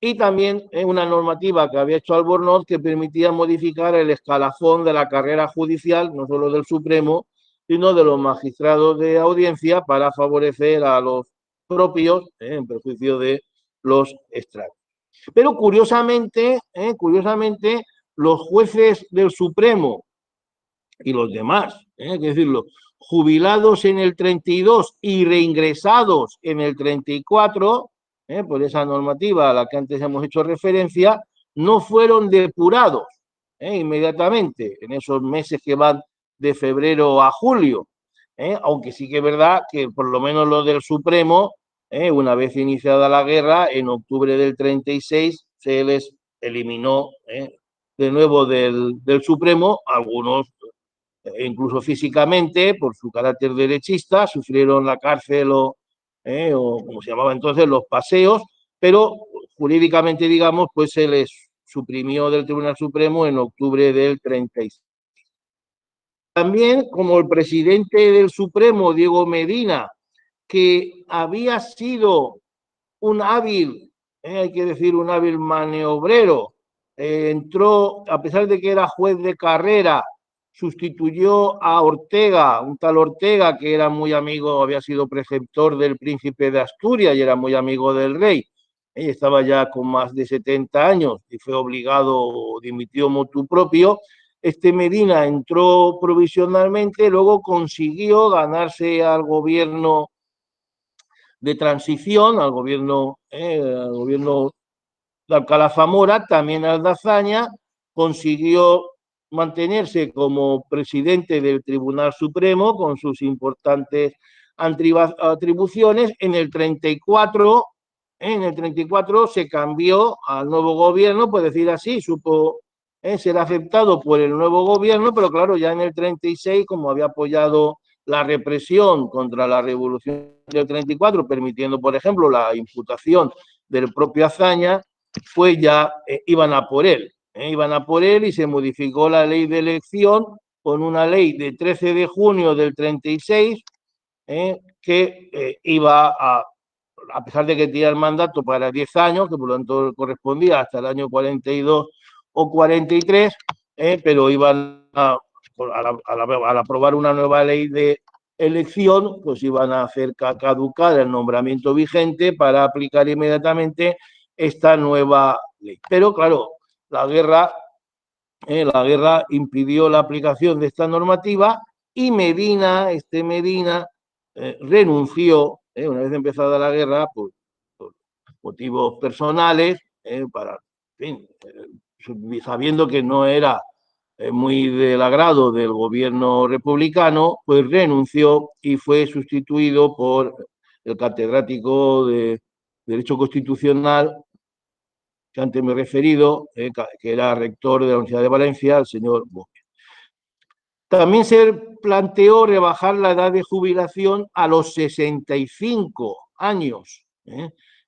y también una normativa que había hecho Albornoz que permitía modificar el escalafón de la carrera judicial, no solo del Supremo, sino de los magistrados de audiencia para favorecer a los propios en perjuicio de los extraños. Pero curiosamente, los jueces del Supremo y los demás, hay que decirlo, jubilados en el 32 y reingresados en el 34, por esa normativa a la que antes hemos hecho referencia, no fueron depurados inmediatamente en esos meses que van de febrero a julio, aunque sí que es verdad que por lo menos los del Supremo, una vez iniciada la guerra, en octubre del 36 se les eliminó de nuevo del Supremo, algunos incluso físicamente, por su carácter derechista, sufrieron la cárcel o como se llamaba entonces, los paseos, pero jurídicamente, digamos, pues se les suprimió del Tribunal Supremo en octubre del 36. También, como el presidente del Supremo, Diego Medina, que había sido un hábil, hay que decir, un hábil maniobrero, entró, a pesar de que era juez de carrera, sustituyó a Ortega, un tal Ortega que era muy amigo, había sido preceptor del príncipe de Asturias y era muy amigo del rey. Estaba ya con más de 70 años y fue obligado, dimitió motu propio. Este Medina entró provisionalmente, luego consiguió ganarse al gobierno de transición, al gobierno de Alcalá Zamora, también Aldazaña, consiguió mantenerse como presidente del Tribunal Supremo con sus importantes atribuciones. En el 34 se cambió al nuevo gobierno, por decir así, supo ser aceptado por el nuevo gobierno, pero claro, ya en el 36, como había apoyado la represión contra la revolución del 34, permitiendo, por ejemplo, la imputación del propio Azaña, pues ya iban a por él y se modificó la ley de elección con una ley de 13 de junio del 36 que iba a pesar de que tenía el mandato para 10 años, que por lo tanto correspondía hasta el año 42 o 43, pero iban al aprobar una nueva ley de elección, pues iban a hacer caducar el nombramiento vigente para aplicar inmediatamente esta nueva ley. Pero claro, la guerra impidió la aplicación de esta normativa y Medina renunció, una vez empezada la guerra, por motivos personales, en fin, sabiendo que no era muy del agrado del gobierno republicano, pues renunció y fue sustituido por el catedrático de Derecho Constitucional que antes me he referido, que era rector de la Universidad de Valencia, el señor Bosque. También se planteó rebajar la edad de jubilación a los 65 años.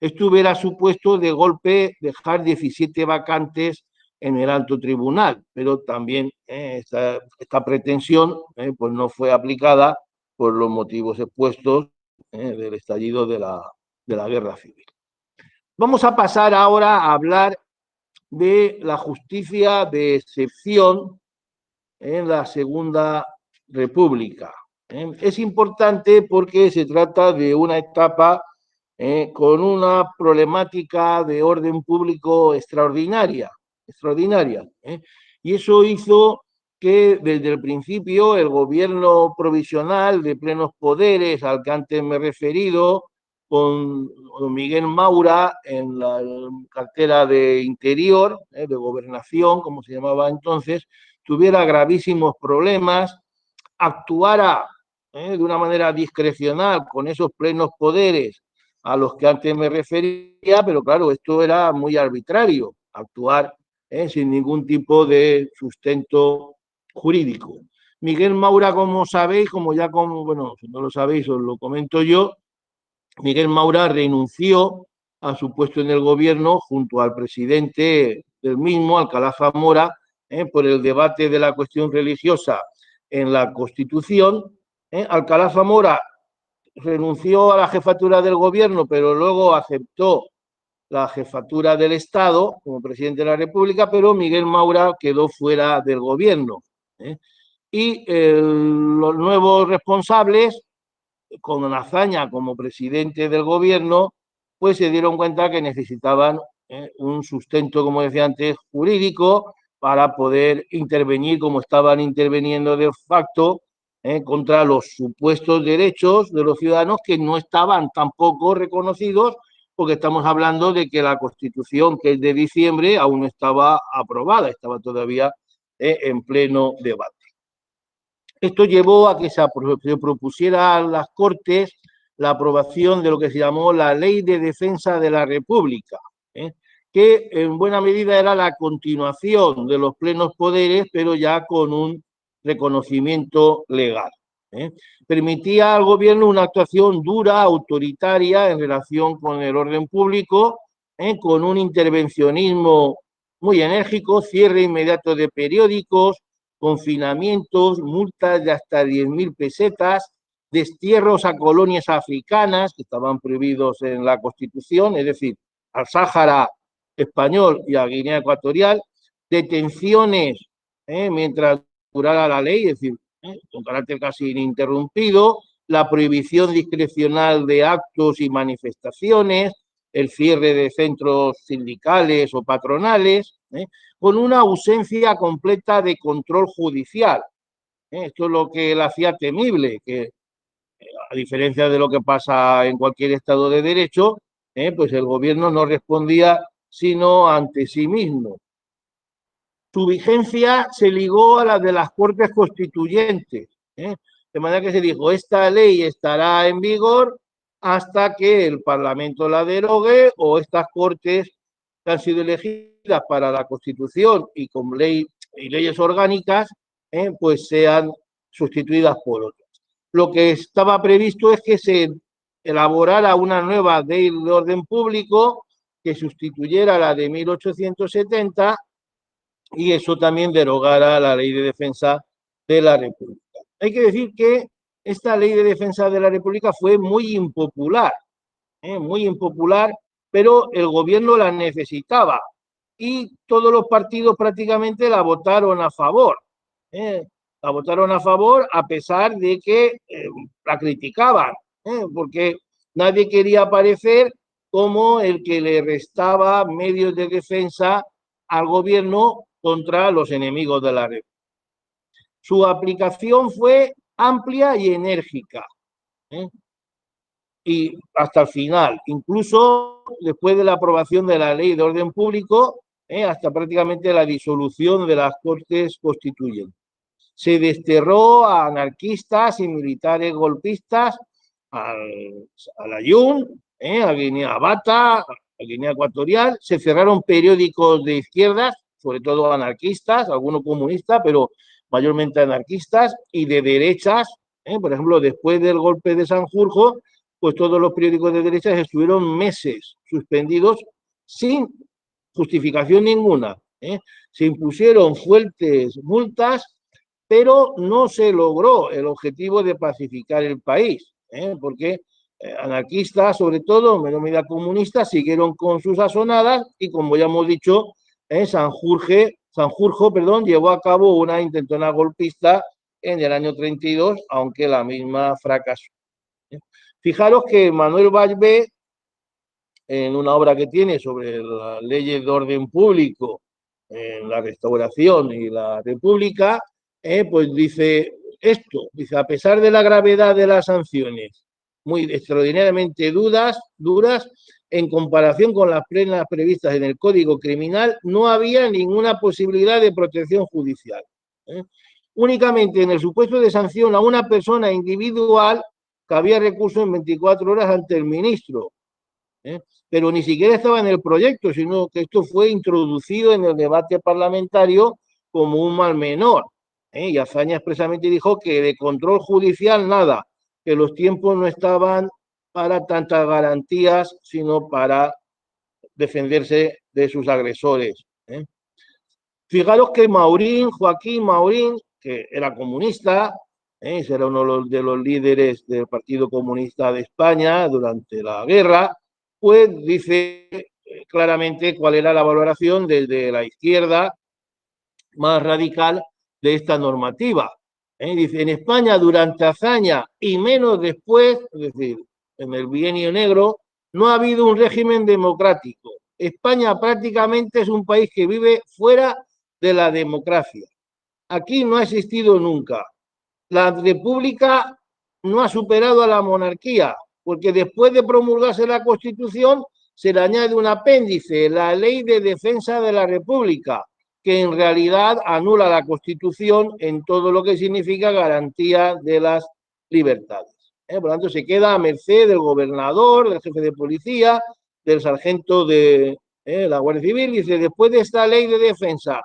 Esto hubiera supuesto de golpe dejar 17 vacantes en el alto tribunal, pero también esta pretensión pues no fue aplicada por los motivos expuestos del estallido de la de la guerra civil. Vamos a pasar ahora a hablar de la justicia de excepción en la Segunda República. Es importante porque se trata de una etapa con una problemática de orden público extraordinaria. Y eso hizo que desde el principio el gobierno provisional de plenos poderes al que antes me he referido, con Miguel Maura en la cartera de Interior, de Gobernación, como se llamaba entonces, tuviera gravísimos problemas, actuara de una manera discrecional con esos plenos poderes a los que antes me refería, pero claro, esto era muy arbitrario, actuar sin ningún tipo de sustento jurídico. Miguel Maura, como sabéis, bueno, si no lo sabéis, os lo comento yo, Miguel Maura renunció a su puesto en el gobierno junto al presidente del mismo, Alcalá Zamora, por el debate de la cuestión religiosa en la Constitución. Alcalá Zamora renunció a la jefatura del gobierno, pero luego aceptó la jefatura del Estado como presidente de la República, pero Miguel Maura quedó fuera del gobierno. Y los nuevos responsables, con Azaña como presidente del gobierno, pues se dieron cuenta que necesitaban un sustento, como decía antes, jurídico para poder intervenir como estaban interviniendo de facto contra los supuestos derechos de los ciudadanos que no estaban tampoco reconocidos, porque estamos hablando de que la Constitución, que es de diciembre, aún no estaba aprobada, estaba todavía en pleno debate. Esto llevó a que se propusiera a las Cortes la aprobación de lo que se llamó la Ley de Defensa de la República, que en buena medida era la continuación de los plenos poderes, pero ya con un reconocimiento legal. Permitía al gobierno una actuación dura, autoritaria en relación con el orden público, con un intervencionismo muy enérgico, cierre inmediato de periódicos, confinamientos, multas de hasta 10.000 pesetas, destierros a colonias africanas que estaban prohibidos en la Constitución, es decir, al Sáhara español y a Guinea Ecuatorial, detenciones mientras durara la ley, es decir, con carácter casi ininterrumpido, la prohibición discrecional de actos y manifestaciones, el cierre de centros sindicales o patronales, con una ausencia completa de control judicial. Esto es lo que la hacía temible, que a diferencia de lo que pasa en cualquier Estado de Derecho, pues el gobierno no respondía sino ante sí mismo. Su vigencia se ligó a la de las Cortes Constituyentes, de manera que se dijo, esta ley estará en vigor hasta que el Parlamento la derogue o estas Cortes que han sido elegidas para la Constitución y con leyes orgánicas, pues sean sustituidas por otras. Lo que estaba previsto es que se elaborara una nueva ley de orden público que sustituyera la de 1870 y eso también derogara la Ley de Defensa de la República. Hay que decir que esta Ley de Defensa de la República fue muy impopular, pero el gobierno la necesitaba y todos los partidos prácticamente la votaron a favor. La votaron a favor a pesar de que la criticaban, porque nadie quería aparecer como el que le restaba medios de defensa al gobierno contra los enemigos de la República. Su aplicación fue amplia y enérgica, y hasta el final, incluso después de la aprobación de la Ley de Orden Público, hasta prácticamente la disolución de las Cortes Constituyentes. Se desterró a anarquistas y militares golpistas, a la Ayun, a Guinea-Bata, a Guinea Ecuatorial, se cerraron periódicos de izquierdas, sobre todo anarquistas, algunos comunistas, pero mayormente anarquistas, y de derechas, por ejemplo, después del golpe de Sanjurjo, pues todos los periódicos de derechas estuvieron meses suspendidos sin justificación ninguna. Se impusieron fuertes multas, pero no se logró el objetivo de pacificar el país, porque anarquistas, sobre todo, en menor medida comunistas, siguieron con sus asonadas y, como ya hemos dicho, Sanjurjo, llevó a cabo una intentona golpista en el año 32, aunque la misma fracasó. Fijaros que Manuel Ballbé, en una obra que tiene sobre las leyes de orden público, en la Restauración y la República, pues dice esto, dice, a pesar de la gravedad de las sanciones, muy extraordinariamente duras, en comparación con las plenas previstas en el Código Criminal, no había ninguna posibilidad de protección judicial. Únicamente en el supuesto de sanción a una persona individual cabía recurso en 24 horas ante el ministro. Pero ni siquiera estaba en el proyecto, sino que esto fue introducido en el debate parlamentario como un mal menor. Y Azaña expresamente dijo que de control judicial nada, que los tiempos no estaban para tantas garantías, sino para defenderse de sus agresores. Fijaros que Joaquín Maurín, que era comunista, era uno de los líderes del Partido Comunista de España durante la guerra, pues dice claramente cuál era la valoración desde la izquierda más radical de esta normativa. Dice, en España durante Azaña y menos después, es decir, en el bienio negro, no ha habido un régimen democrático. España prácticamente es un país que vive fuera de la democracia. Aquí no ha existido nunca. La república no ha superado a la monarquía, porque después de promulgarse la Constitución se le añade un apéndice, la Ley de Defensa de la República, que en realidad anula la Constitución en todo lo que significa garantía de las libertades. Por lo tanto, se queda a merced del gobernador, del jefe de policía, del sargento de la Guardia Civil. Dice, después de esta Ley de Defensa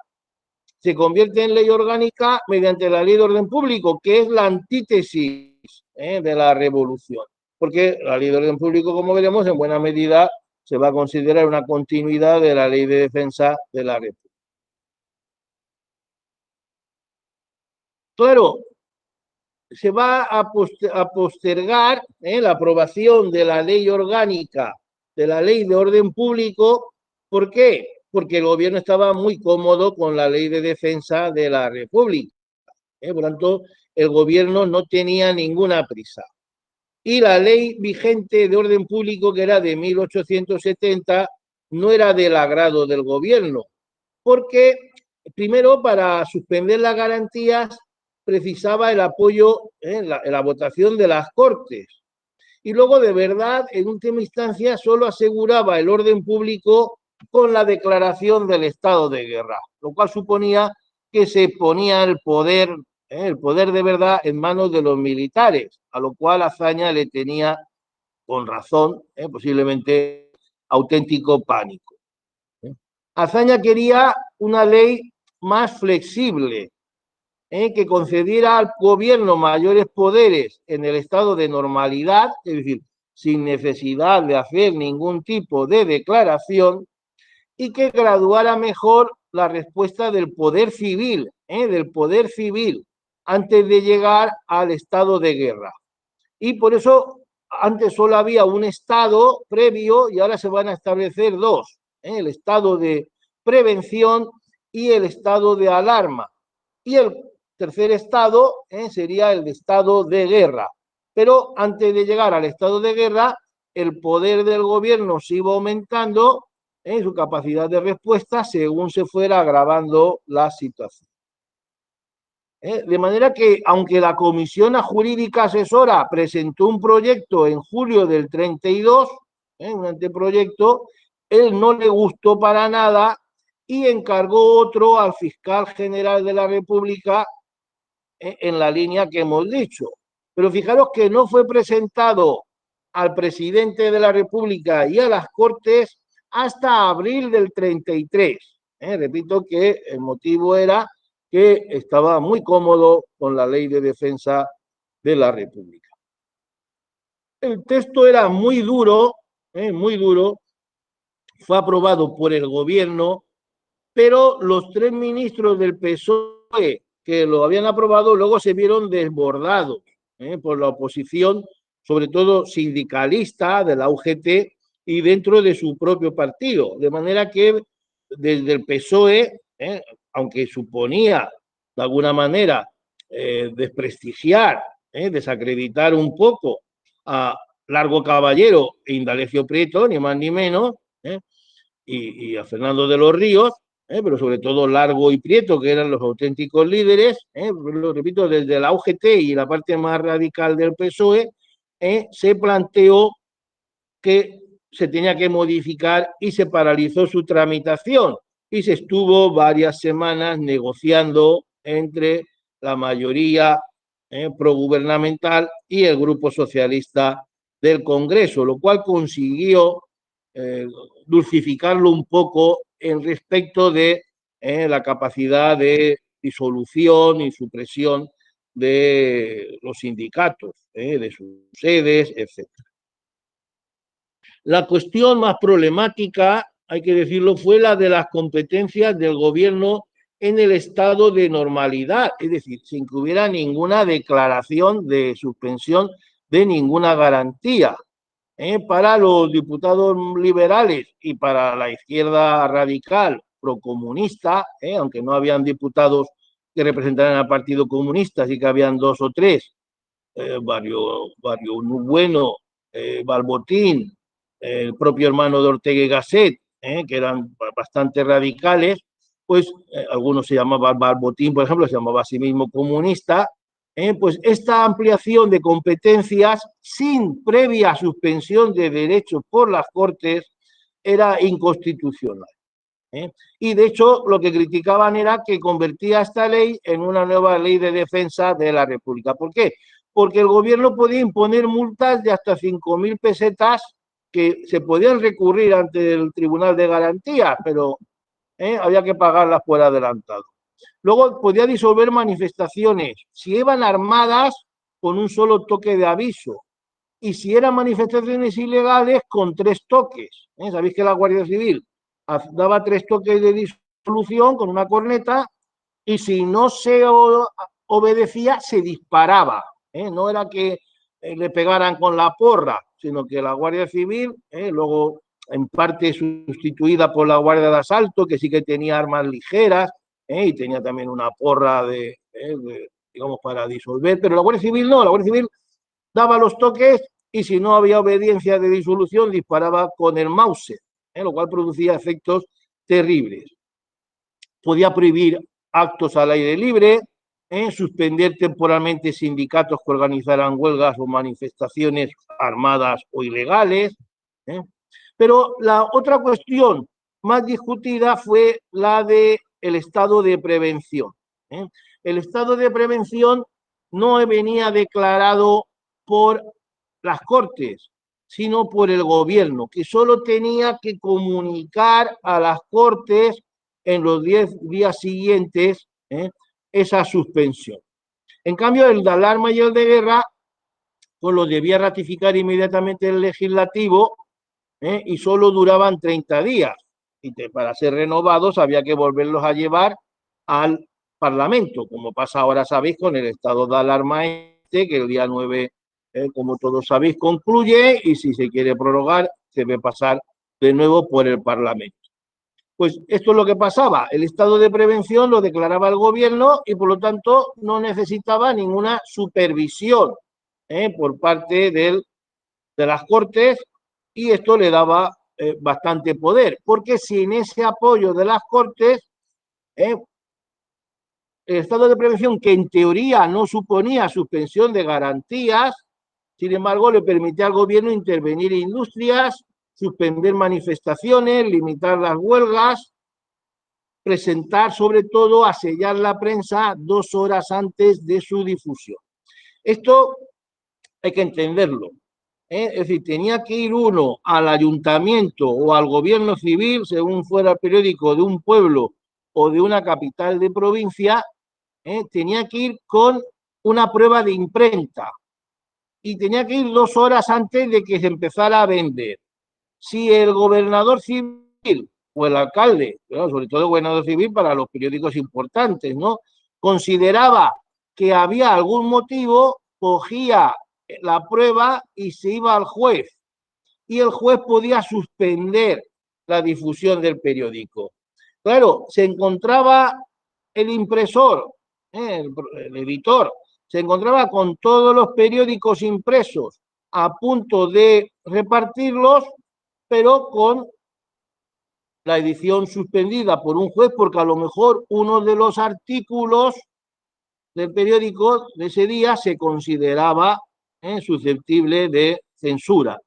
se convierte en ley orgánica mediante la Ley de Orden Público, que es la antítesis de la revolución. Porque la Ley de Orden Público, como veremos, en buena medida se va a considerar una continuidad de la Ley de Defensa de la República. Claro, se va a postergar la aprobación de la Ley Orgánica, de la Ley de Orden Público. ¿Por qué? Porque el gobierno estaba muy cómodo con la Ley de Defensa de la República. Por tanto, el gobierno no tenía ninguna prisa. Y la ley vigente de orden público, que era de 1870, no era del agrado del gobierno, porque primero, para suspender las garantías, precisaba el apoyo en la votación de las Cortes. Y luego, de verdad, en última instancia, solo aseguraba el orden público con la declaración del estado de guerra, lo cual suponía que se ponía el poder de verdad en manos de los militares, a lo cual Azaña le tenía, con razón, posiblemente auténtico pánico. Azaña quería una ley más flexible, que concediera al gobierno mayores poderes en el estado de normalidad, es decir, sin necesidad de hacer ningún tipo de declaración, y que graduara mejor la respuesta del poder civil, antes de llegar al estado de guerra. Y por eso antes solo había un estado previo y ahora se van a establecer dos, el estado de prevención y el estado de alarma. Y el tercer estado sería el estado de guerra. Pero antes de llegar al estado de guerra, el poder del gobierno se iba aumentando en su capacidad de respuesta según se fuera agravando la situación. De manera que, aunque la Comisión Jurídica Asesora presentó un proyecto en julio del 32, un anteproyecto, él no le gustó para nada y encargó otro al fiscal general de la República en la línea que hemos dicho. Pero fijaros que no fue presentado al presidente de la República y a las Cortes hasta abril del 33. Repito que el motivo era que estaba muy cómodo con la Ley de Defensa de la República. El texto era muy duro, fue aprobado por el gobierno, pero los tres ministros del PSOE que lo habían aprobado luego se vieron desbordados por la oposición, sobre todo sindicalista de la UGT y dentro de su propio partido. De manera que desde el PSOE, aunque suponía de alguna manera desprestigiar, desacreditar un poco a Largo Caballero e Indalecio Prieto, ni más ni menos, y a Fernando de los Ríos, pero sobre todo Largo y Prieto, que eran los auténticos líderes, lo repito, desde la UGT y la parte más radical del PSOE, se planteó que se tenía que modificar y se paralizó su tramitación y se estuvo varias semanas negociando entre la mayoría progubernamental y el Grupo Socialista del Congreso, lo cual consiguió dulcificarlo un poco en respecto de la capacidad de disolución y supresión de los sindicatos, de sus sedes, etc. La cuestión más problemática, hay que decirlo, fue la de las competencias del gobierno en el estado de normalidad, es decir, sin que hubiera ninguna declaración de suspensión de ninguna garantía. Para los diputados liberales y para la izquierda radical procomunista, aunque no habían diputados que representaran al Partido Comunista, sí que habían dos o tres, Barrio Bueno, Balbotín, el propio hermano de Ortega y Gasset, que eran bastante radicales, pues algunos se llamaban Balbotín, por ejemplo, se llamaba a sí mismo comunista, pues esta ampliación de competencias sin previa suspensión de derechos por las Cortes era inconstitucional. Y de hecho lo que criticaban era que convertía esta ley en una nueva ley de defensa de la República. ¿Por qué? Porque el gobierno podía imponer multas de hasta 5.000 pesetas que se podían recurrir ante el Tribunal de Garantía, pero había que pagarlas por adelantado. Luego podía disolver manifestaciones si iban armadas con un solo toque de aviso y si eran manifestaciones ilegales con 3 toques. Sabéis que la Guardia Civil daba 3 toques de disolución con una corneta y si no se obedecía se disparaba. No era que le pegaran con la porra, sino que la Guardia Civil, luego en parte sustituida por la Guardia de Asalto, que sí que tenía armas ligeras, y tenía también una porra digamos, para disolver, pero la Guardia Civil no, la Guardia Civil daba los toques y si no había obediencia de disolución disparaba con el Mauser, lo cual producía efectos terribles. Podía prohibir actos al aire libre, suspender temporalmente sindicatos que organizaran huelgas o manifestaciones armadas o ilegales. Pero la otra cuestión más discutida fue la del estado de prevención. El estado de prevención no venía declarado por las Cortes, sino por el gobierno, que solo tenía que comunicar a las Cortes en los 10 días siguientes esa suspensión. En cambio, el de alarma y el de guerra, pues lo debía ratificar inmediatamente el legislativo y solo duraban 30 días. Y para ser renovados había que volverlos a llevar al Parlamento, como pasa ahora, sabéis, con el estado de alarma que el día 9, como todos sabéis, concluye y si se quiere prorrogar, se debe pasar de nuevo por el Parlamento. Pues esto es lo que pasaba, el estado de prevención lo declaraba el gobierno y por lo tanto no necesitaba ninguna supervisión por parte de las Cortes y esto le daba bastante poder, porque sin ese apoyo de las Cortes, el estado de prevención, que en teoría no suponía suspensión de garantías, sin embargo le permitía al gobierno intervenir en industrias, suspender manifestaciones, limitar las huelgas, presentar sobre todo a sellar la prensa 2 horas antes de su difusión. Esto hay que entenderlo. Es decir, tenía que ir uno al ayuntamiento o al gobierno civil, según fuera el periódico de un pueblo o de una capital de provincia, tenía que ir con una prueba de imprenta y tenía que ir 2 horas antes de que se empezara a vender. Si el gobernador civil o el alcalde, pero sobre todo el gobernador civil para los periódicos importantes, ¿no?, consideraba que había algún motivo, cogía la prueba y se iba al juez. Y el juez podía suspender la difusión del periódico. Claro, se encontraba el impresor, el editor, se encontraba con todos los periódicos impresos a punto de repartirlos, pero con la edición suspendida por un juez, porque a lo mejor uno de los artículos del periódico de ese día se consideraba susceptible de censura.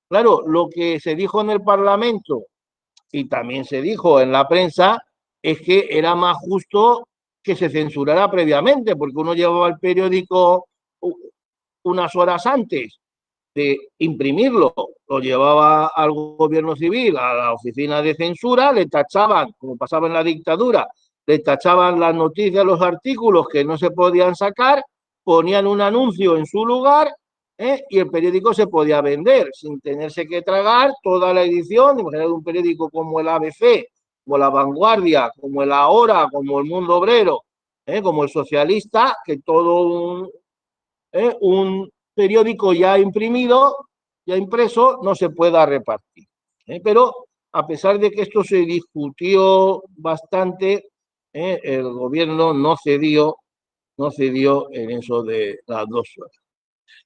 Claro, lo que se dijo en el Parlamento y también se dijo en la prensa es que era más justo que se censurara previamente, porque uno llevaba el periódico unas horas antes de imprimirlo, lo llevaba al gobierno civil, a la oficina de censura, le tachaban, como pasaba en la dictadura, le tachaban las noticias, los artículos que no se podían sacar, ponían un anuncio en su lugar y el periódico se podía vender sin tenerse que tragar toda la edición. Imagínate un periódico como el ABC, como La Vanguardia, como el Ahora, como el Mundo Obrero, como el Socialista, que todo un periódico ya imprimido, ya impreso, no se pueda repartir. Pero a pesar de que esto se discutió bastante, el gobierno no cedió en eso de las 2 horas.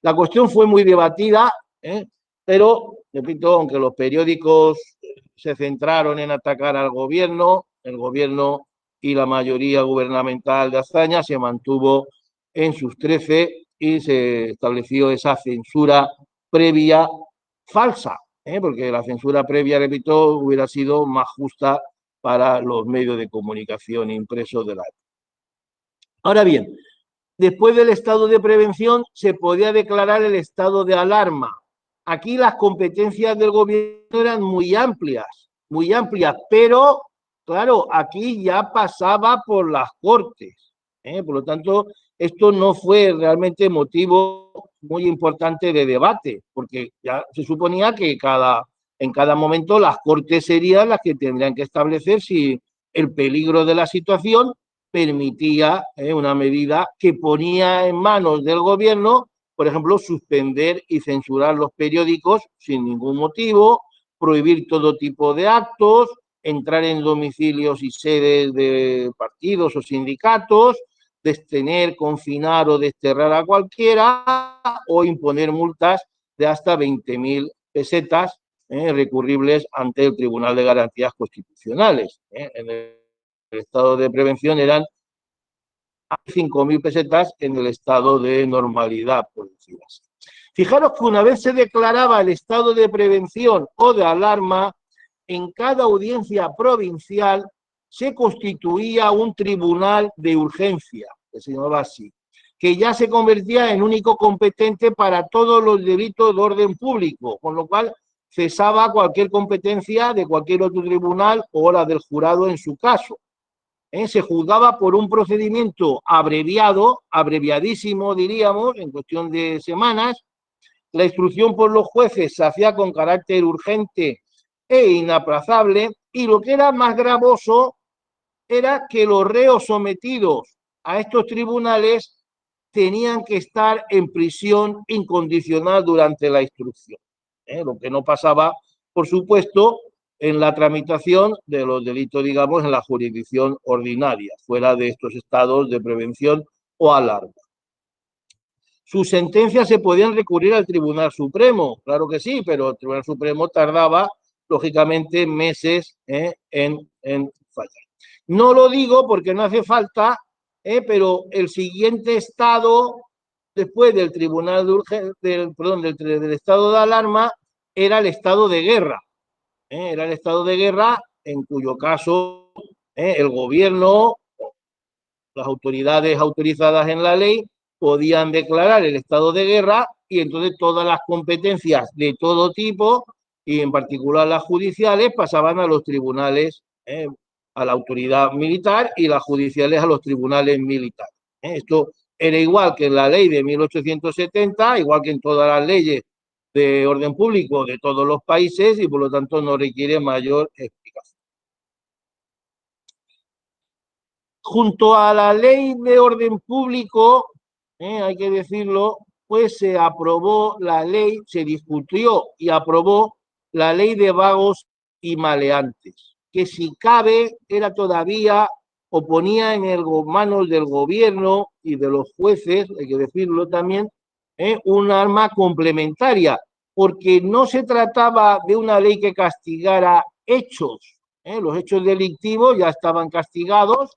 La cuestión fue muy debatida, pero, repito, aunque los periódicos se centraron en atacar al gobierno, el gobierno y la mayoría gubernamental de Azaña se mantuvo en sus 13 y se estableció esa censura previa falsa, porque la censura previa, repito, hubiera sido más justa para los medios de comunicación impresos de la época. Ahora bien, después del estado de prevención se podía declarar el estado de alarma. Aquí las competencias del gobierno eran muy amplias, pero claro, aquí ya pasaba por las Cortes. Por lo tanto, esto no fue realmente motivo muy importante de debate, porque ya se suponía que en cada momento las Cortes serían las que tendrían que establecer si el peligro de la situación permitía una medida que ponía en manos del gobierno, por ejemplo, suspender y censurar los periódicos sin ningún motivo, prohibir todo tipo de actos, entrar en domicilios y sedes de partidos o sindicatos, detener, confinar o desterrar a cualquiera o imponer multas de hasta 20.000 pesetas recurribles ante el Tribunal de Garantías Constitucionales. En el estado de prevención eran 5.000 pesetas en el estado de normalidad, por decirlo así. Fijaros que una vez se declaraba el estado de prevención o de alarma, en cada audiencia provincial se constituía un tribunal de urgencia, que se llamaba así, que ya se convertía en único competente para todos los delitos de orden público, con lo cual cesaba cualquier competencia de cualquier otro tribunal o la del jurado en su caso. Se juzgaba por un procedimiento abreviado, abreviadísimo diríamos, en cuestión de semanas. La instrucción por los jueces se hacía con carácter urgente e inaplazable, y lo que era más gravoso era que los reos sometidos a estos tribunales tenían que estar en prisión incondicional durante la instrucción, lo que no pasaba, por supuesto, en la tramitación de los delitos, digamos, en la jurisdicción ordinaria, fuera de estos estados de prevención o alarma. Sus sentencias se podían recurrir al Tribunal Supremo, claro que sí, pero el Tribunal Supremo tardaba, lógicamente, meses en fallar. No lo digo porque no hace falta, pero el siguiente estado, después del Tribunal del estado de alarma, era el estado de guerra. Era el estado de guerra, en cuyo caso el gobierno, las autoridades autorizadas en la ley, podían declarar el estado de guerra y entonces todas las competencias de todo tipo, y en particular las judiciales, pasaban a los tribunales, a la autoridad militar, y las judiciales a los tribunales militares. Esto era igual que en la ley de 1870, igual que en todas las leyes de orden público de todos los países, y por lo tanto no requiere mayor explicación. Junto a la ley de orden público, hay que decirlo, pues se aprobó la ley, se discutió y aprobó la ley de vagos y maleantes, que si cabe era todavía o ponía en manos del gobierno y de los jueces, hay que decirlo también, un arma complementaria, porque no se trataba de una ley que castigara hechos. Los hechos delictivos ya estaban castigados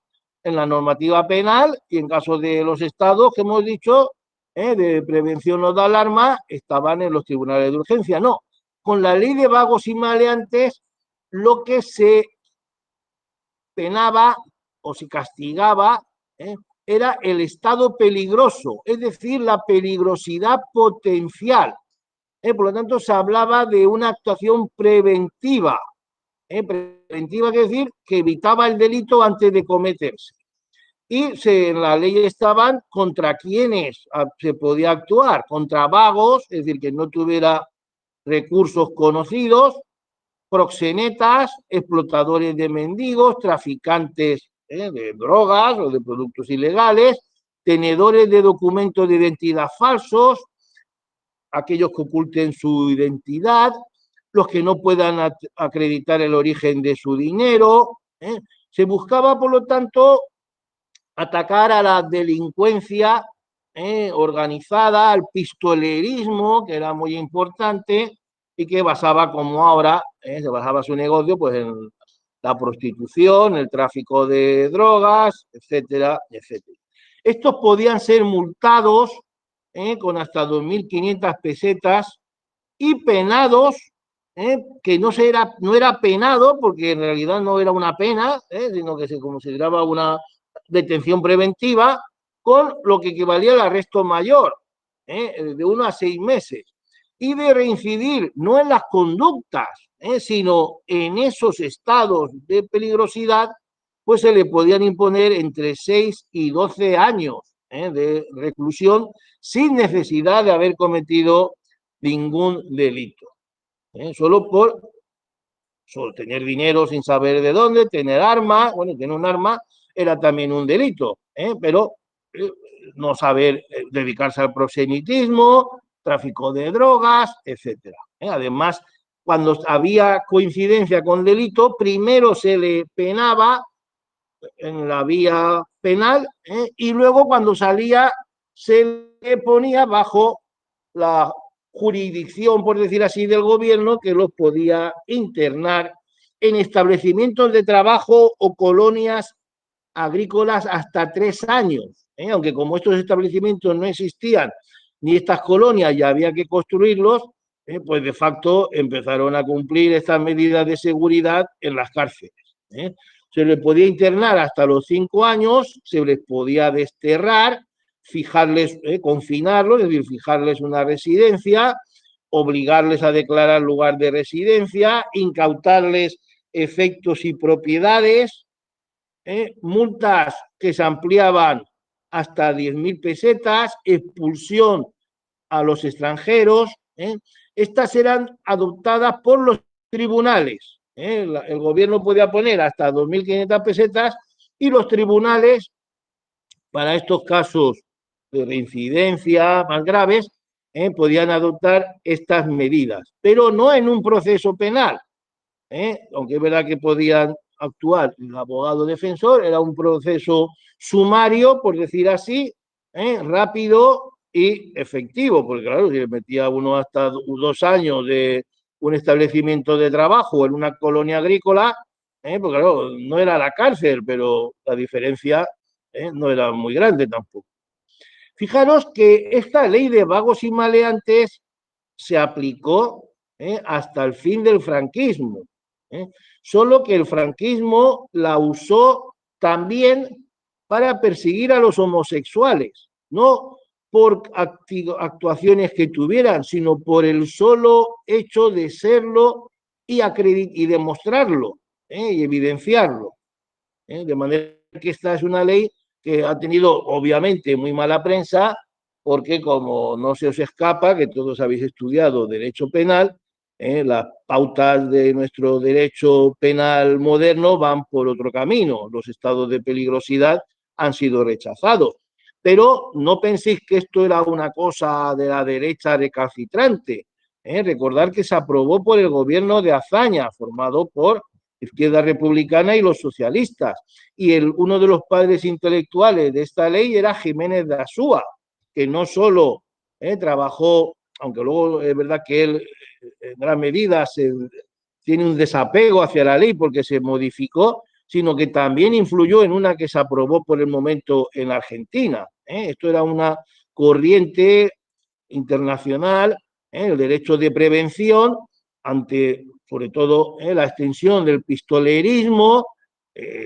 en la normativa penal y en caso de los estados que hemos dicho, de prevención o de alarma, estaban en los tribunales de urgencia. No, con la ley de vagos y maleantes lo que se penaba o se castigaba era el estado peligroso, es decir, la peligrosidad potencial. Por lo tanto, se hablaba de una actuación preventiva. Preventiva quiere decir que evitaba el delito antes de cometerse. Y en la ley estaban contra quienes se podía actuar, contra vagos, es decir, que no tuviera recursos conocidos, proxenetas, explotadores de mendigos, traficantes de drogas o de productos ilegales, tenedores de documentos de identidad falsos, aquellos que oculten su identidad, los que no puedan acreditar el origen de su dinero. Se buscaba, por lo tanto, atacar a la delincuencia organizada, al pistolerismo, que era muy importante, y que basaba, como ahora, se basaba su negocio pues, en la prostitución, el tráfico de drogas, etcétera, etcétera. Estos podían ser multados con hasta 2.500 pesetas y penados, que no era penado, porque en realidad no era una pena, sino que se consideraba una detención preventiva, con lo que equivalía al arresto mayor, de 1 a 6 meses, y de reincidir no en las conductas, sino en esos estados de peligrosidad, pues se le podían imponer entre 6 y 12 años de reclusión sin necesidad de haber cometido ningún delito. Solo por tener dinero sin saber de dónde, tener armas, bueno, tener un arma era también un delito, pero no saber dedicarse al prosenitismo, tráfico de drogas, etcétera. Además, cuando había coincidencia con delito, primero se le penaba en la vía penal y luego cuando salía se le ponía bajo la jurisdicción, por decir así, del gobierno, que los podía internar en establecimientos de trabajo o colonias agrícolas hasta 3 años. Aunque como estos establecimientos no existían, ni estas colonias ya había que construirlos, pues de facto empezaron a cumplir estas medidas de seguridad en las cárceles. Se les podía internar hasta los 5 años, se les podía desterrar, fijarles, confinarlos, es decir, fijarles una residencia, obligarles a declarar lugar de residencia, incautarles efectos y propiedades, multas que se ampliaban hasta 10.000 pesetas, expulsión a los extranjeros. Estas eran adoptadas por los tribunales. El gobierno podía poner hasta 2.500 pesetas y los tribunales, para estos casos de reincidencia más graves, podían adoptar estas medidas, pero no en un proceso penal, aunque es verdad que podían actuar el abogado defensor, era un proceso sumario, por decir así, rápido y efectivo, porque claro, si le metía uno hasta 2 años de un establecimiento de trabajo en una colonia agrícola, porque claro, no era la cárcel, pero la diferencia no era muy grande tampoco. Fijaros que esta ley de vagos y maleantes se aplicó hasta el fin del franquismo, solo que el franquismo la usó también para perseguir a los homosexuales, no por actuaciones que tuvieran, sino por el solo hecho de serlo y demostrarlo y evidenciarlo. De manera que esta es una ley que ha tenido obviamente muy mala prensa, porque como no se os escapa, que todos habéis estudiado derecho penal, las pautas de nuestro derecho penal moderno van por otro camino. Los estados de peligrosidad han sido rechazados. Pero no penséis que esto era una cosa de la derecha recalcitrante. Recordar que se aprobó por el gobierno de Azaña, formado por Izquierda Republicana y los socialistas. Y uno de los padres intelectuales de esta ley era Jiménez de Asúa, que no solo trabajó, aunque luego es verdad que él en gran medida tiene un desapego hacia la ley porque se modificó, sino que también influyó en una que se aprobó por el momento en Argentina. Esto era una corriente internacional, el derecho de prevención ante, sobre todo, la extensión del pistolerismo.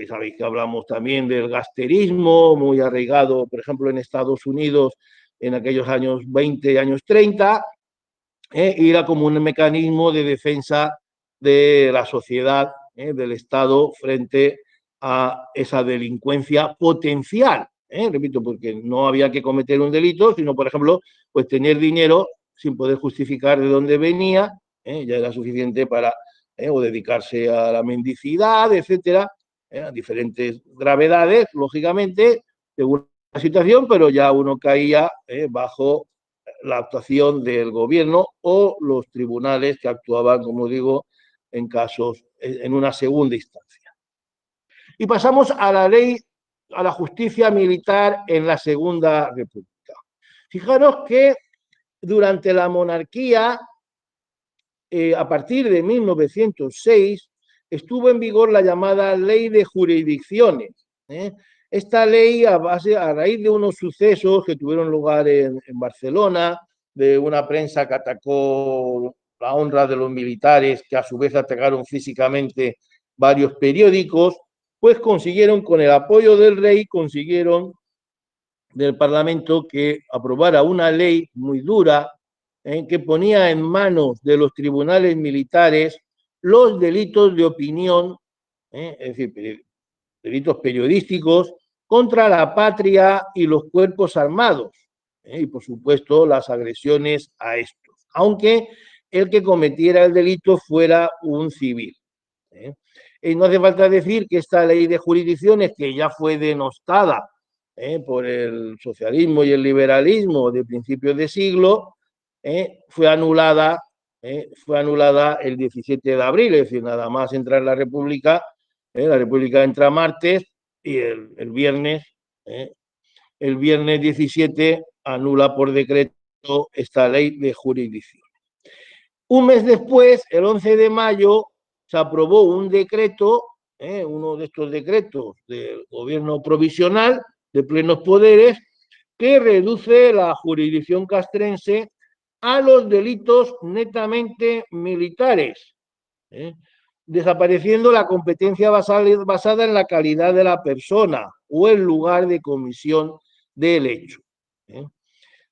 Sabéis que hablamos también del gasterismo, muy arraigado, por ejemplo, en Estados Unidos en aquellos años 20 y años 30, y era como un mecanismo de defensa de la sociedad, del Estado, frente a esa delincuencia potencial. Repito, porque no había que cometer un delito, sino, por ejemplo, pues tener dinero sin poder justificar de dónde venía, ya era suficiente para o dedicarse a la mendicidad, etcétera, diferentes gravedades, lógicamente, según la situación, pero ya uno caía bajo la actuación del gobierno o los tribunales que actuaban, como digo, en casos, en una segunda instancia. Y pasamos a la ley, a la justicia militar en la Segunda República. Fijaros que durante la monarquía, a partir de 1906, estuvo en vigor la llamada Ley de Jurisdicciones. Esta ley, a raíz de unos sucesos que tuvieron lugar en Barcelona, de una prensa que atacó la honra de los militares, que a su vez atacaron físicamente varios periódicos, pues consiguieron, con el apoyo del rey, consiguieron del Parlamento que aprobara una ley muy dura que ponía en manos de los tribunales militares los delitos de opinión, es decir, delitos periodísticos contra la patria y los cuerpos armados, y por supuesto las agresiones a estos, aunque el que cometiera el delito fuera un civil. Y no hace falta decir que esta ley de jurisdicciones, que ya fue denostada por el socialismo y el liberalismo de principios de siglo, fue anulada el 17 de abril, es decir, nada más entrar en la República entra martes y el viernes 17 anula por decreto esta ley de jurisdicción. Un mes después, el 11 de mayo, se aprobó un decreto, uno de estos decretos del gobierno provisional de plenos poderes, que reduce la jurisdicción castrense a los delitos netamente militares, desapareciendo la competencia basada en la calidad de la persona o el lugar de comisión del hecho.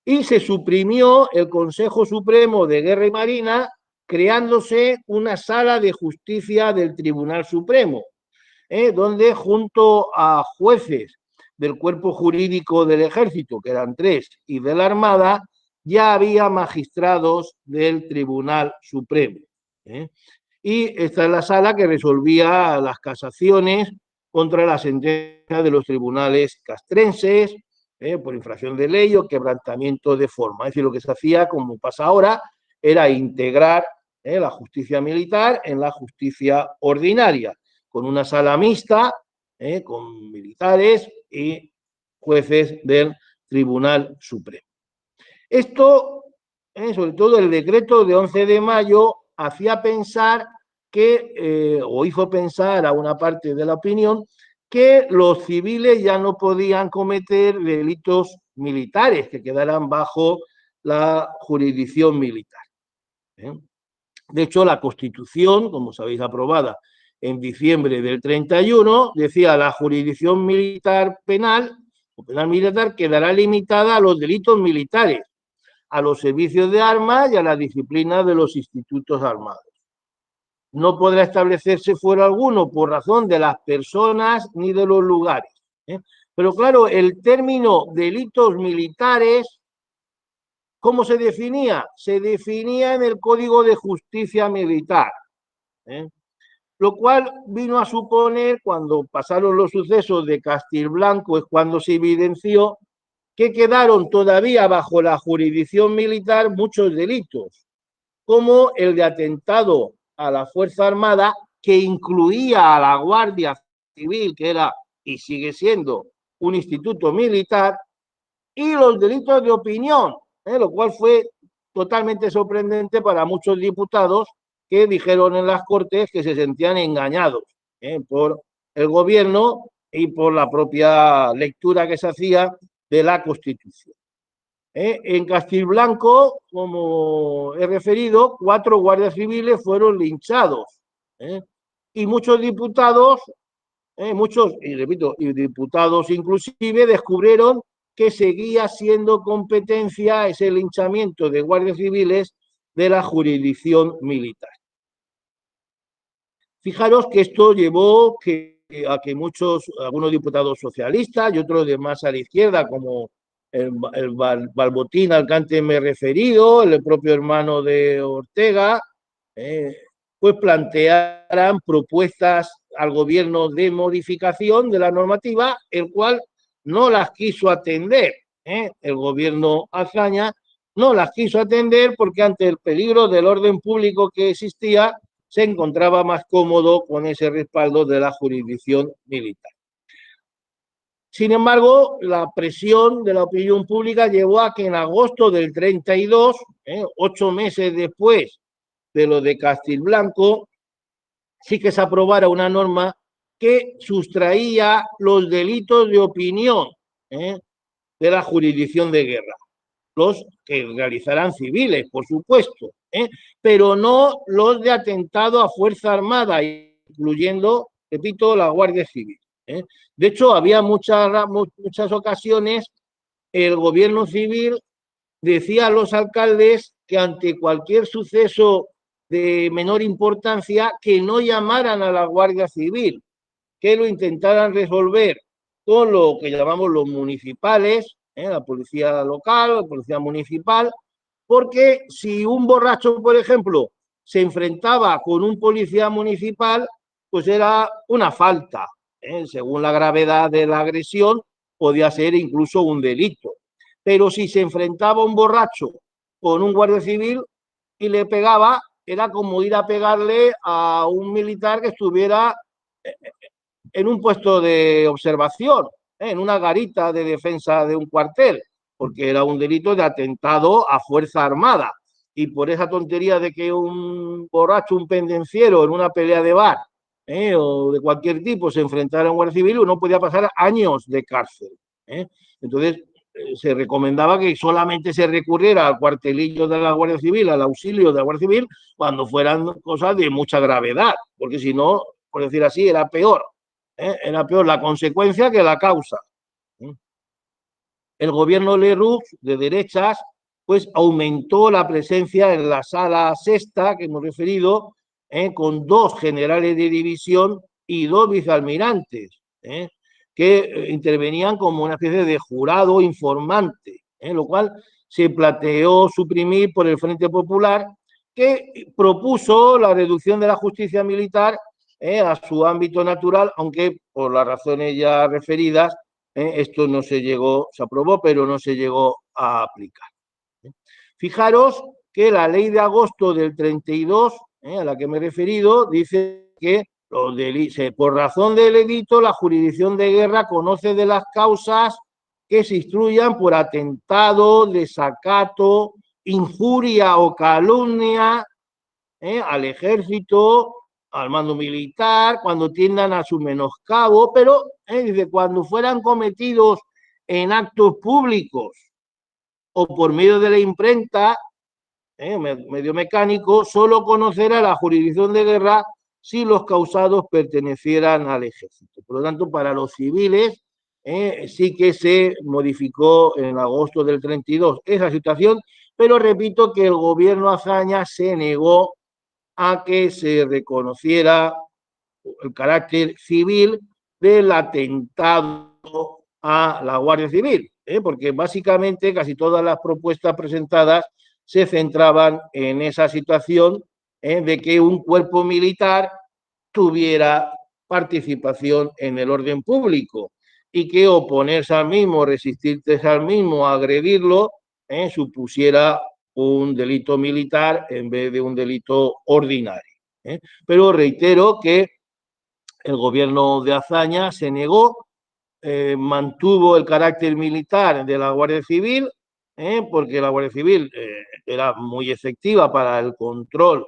Y se suprimió el Consejo Supremo de Guerra y Marina, creándose una sala de justicia del Tribunal Supremo, donde junto a jueces del cuerpo jurídico del Ejército, que eran 3, y de la Armada, ya había magistrados del Tribunal Supremo. Y esta es la sala que resolvía las casaciones contra la sentencia de los tribunales castrenses por infracción de ley o quebrantamiento de forma. Es decir, lo que se hacía, como pasa ahora, era integrar la justicia militar en la justicia ordinaria, con una sala mixta, con militares y jueces del Tribunal Supremo. Esto, sobre todo el decreto de 11 de mayo, hacía pensar que, o hizo pensar a una parte de la opinión, que los civiles ya no podían cometer delitos militares que quedaran bajo la jurisdicción militar. De hecho, la Constitución, como sabéis, aprobada en diciembre del 31, decía la jurisdicción militar penal o penal militar quedará limitada a los delitos militares, a los servicios de armas y a la disciplina de los institutos armados. No podrá establecerse fuero alguno por razón de las personas ni de los lugares. Pero claro, el término delitos militares, ¿cómo se definía? Se definía en el Código de Justicia Militar. Lo cual vino a suponer, cuando pasaron los sucesos de Castilblanco, es cuando se evidenció que quedaron todavía bajo la jurisdicción militar muchos delitos, como el de atentado a la Fuerza Armada, que incluía a la Guardia Civil, que era y sigue siendo un instituto militar, y los delitos de opinión, lo cual fue totalmente sorprendente para muchos diputados que dijeron en las Cortes que se sentían engañados por el gobierno y por la propia lectura que se hacía de la Constitución. En Castilblanco, como he referido, 4 guardias civiles fueron linchados y muchos diputados, y repito, y diputados inclusive, descubrieron que seguía siendo competencia ese linchamiento de guardias civiles de la jurisdicción militar. Fijaros que esto llevó a que algunos diputados socialistas y otros de más a la izquierda, como el Balbotín al que antes me he referido, el propio hermano de Ortega, pues plantearan propuestas al gobierno de modificación de la normativa, el cual no las quiso atender. El gobierno Azaña no las quiso atender porque ante el peligro del orden público que existía, se encontraba más cómodo con ese respaldo de la jurisdicción militar. Sin embargo, la presión de la opinión pública llevó a que en agosto del 32, 8 meses después de lo de Castilblanco, sí que se aprobara una norma que sustraía los delitos de opinión de la jurisdicción de guerra. Los que realizarán civiles, por supuesto, pero no los de atentado a Fuerza Armada, incluyendo, repito, la Guardia Civil. De hecho, había muchas ocasiones el gobierno civil decía a los alcaldes que ante cualquier suceso de menor importancia que no llamaran a la Guardia Civil, que lo intentaran resolver con lo que llamamos los municipales, la policía local, la policía municipal, porque si un borracho, por ejemplo, se enfrentaba con un policía municipal, pues era una falta. Según la gravedad de la agresión, podía ser incluso un delito. Pero si se enfrentaba un borracho con un guardia civil y le pegaba, era como ir a pegarle a un militar que estuviera en un puesto de observación, en una garita de defensa de un cuartel, porque era un delito de atentado a Fuerza Armada. Y por esa tontería de que un borracho, un pendenciero en una pelea de bar o de cualquier tipo se enfrentara a un guardia civil, uno podía pasar años de cárcel. Entonces, se recomendaba que solamente se recurriera al cuartelillo de la Guardia Civil, al auxilio de la Guardia Civil, cuando fueran cosas de mucha gravedad, porque si no, por decir así, era peor. Era peor la consecuencia que la causa. El gobierno Lerroux, de derechas, pues aumentó la presencia en la sala sexta, que hemos referido, con 2 generales de división y 2 vicealmirantes, que intervenían como una especie de jurado informante, lo cual se planteó suprimir por el Frente Popular, que propuso la reducción de la justicia militar a su ámbito natural, aunque por las razones ya referidas, esto no se aprobó, pero no se llegó a aplicar. Fijaros que la ley de agosto del 32, a la que me he referido, dice que por razón del edicto, la jurisdicción de guerra conoce de las causas que se instruyan por atentado, desacato, injuria o calumnia al ejército, al mando militar, cuando tiendan a su menoscabo, pero dice, cuando fueran cometidos en actos públicos o por medio de la imprenta, medio mecánico, solo conocerá la jurisdicción de guerra si los causados pertenecieran al ejército. Por lo tanto, para los civiles sí que se modificó en agosto del 32 esa situación, pero repito que el gobierno Azaña se negó a que se reconociera el carácter civil del atentado a la Guardia Civil, porque básicamente casi todas las propuestas presentadas se centraban en esa situación de que un cuerpo militar tuviera participación en el orden público. y que oponerse al mismo, resistirse al mismo, agredirlo, supusiera un delito militar en vez de un delito ordinario. Pero reitero que el gobierno de Azaña se negó, mantuvo el carácter militar de la Guardia Civil, porque la Guardia Civil era muy efectiva para el control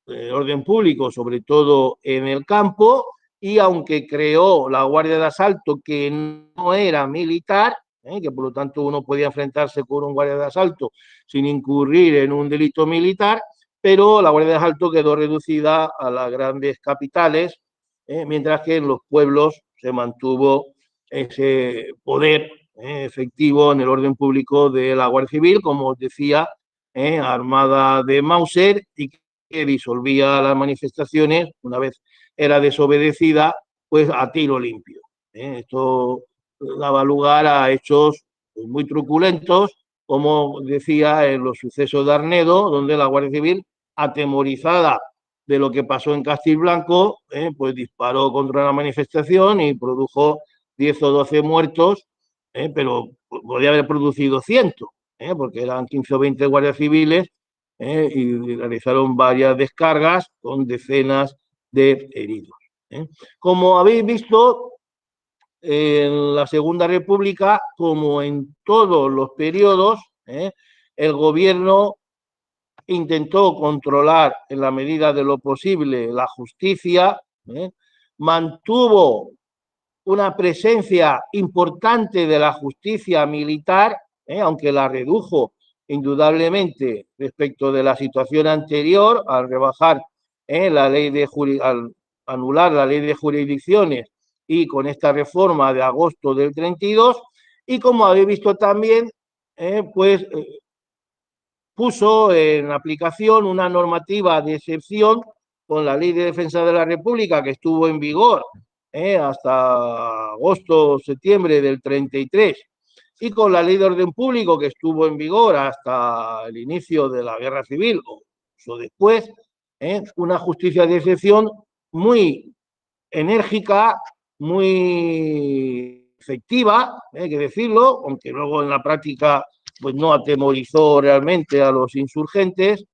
del orden público, sobre todo en el campo, y aunque creó la Guardia de Asalto, que no era militar, que por lo tanto uno podía enfrentarse con un guardia de asalto sin incurrir en un delito militar, pero la Guardia de Asalto quedó reducida a las grandes capitales, mientras que en los pueblos se mantuvo ese poder efectivo en el orden público de la Guardia Civil, como os decía, armada de Mauser, y que disolvía las manifestaciones una vez era desobedecida, pues a tiro limpio. Esto daba lugar a hechos muy truculentos, como decía en los sucesos de Arnedo, donde la Guardia Civil, atemorizada de lo que pasó en Castilblanco, pues disparó contra la manifestación y produjo 10 o 12 muertos, pero podía haber producido cientos, porque eran 15 o 20 guardias civiles, y realizaron varias descargas con decenas de heridos. Como habéis visto, en la Segunda República, como en todos los periodos, el gobierno intentó controlar en la medida de lo posible la justicia, mantuvo una presencia importante de la justicia militar, aunque la redujo indudablemente respecto de la situación anterior al rebajar la ley de al anular la ley de jurisdicciones y con esta reforma de agosto del 32, y como habéis visto también, pues puso en aplicación una normativa de excepción con la Ley de Defensa de la República, que estuvo en vigor hasta agosto o septiembre del 33, y con la Ley de Orden Público, que estuvo en vigor hasta el inicio de la Guerra Civil o después, una justicia de excepción muy enérgica, muy efectiva, hay que decirlo, aunque luego en la práctica pues no atemorizó realmente a los insurgentes,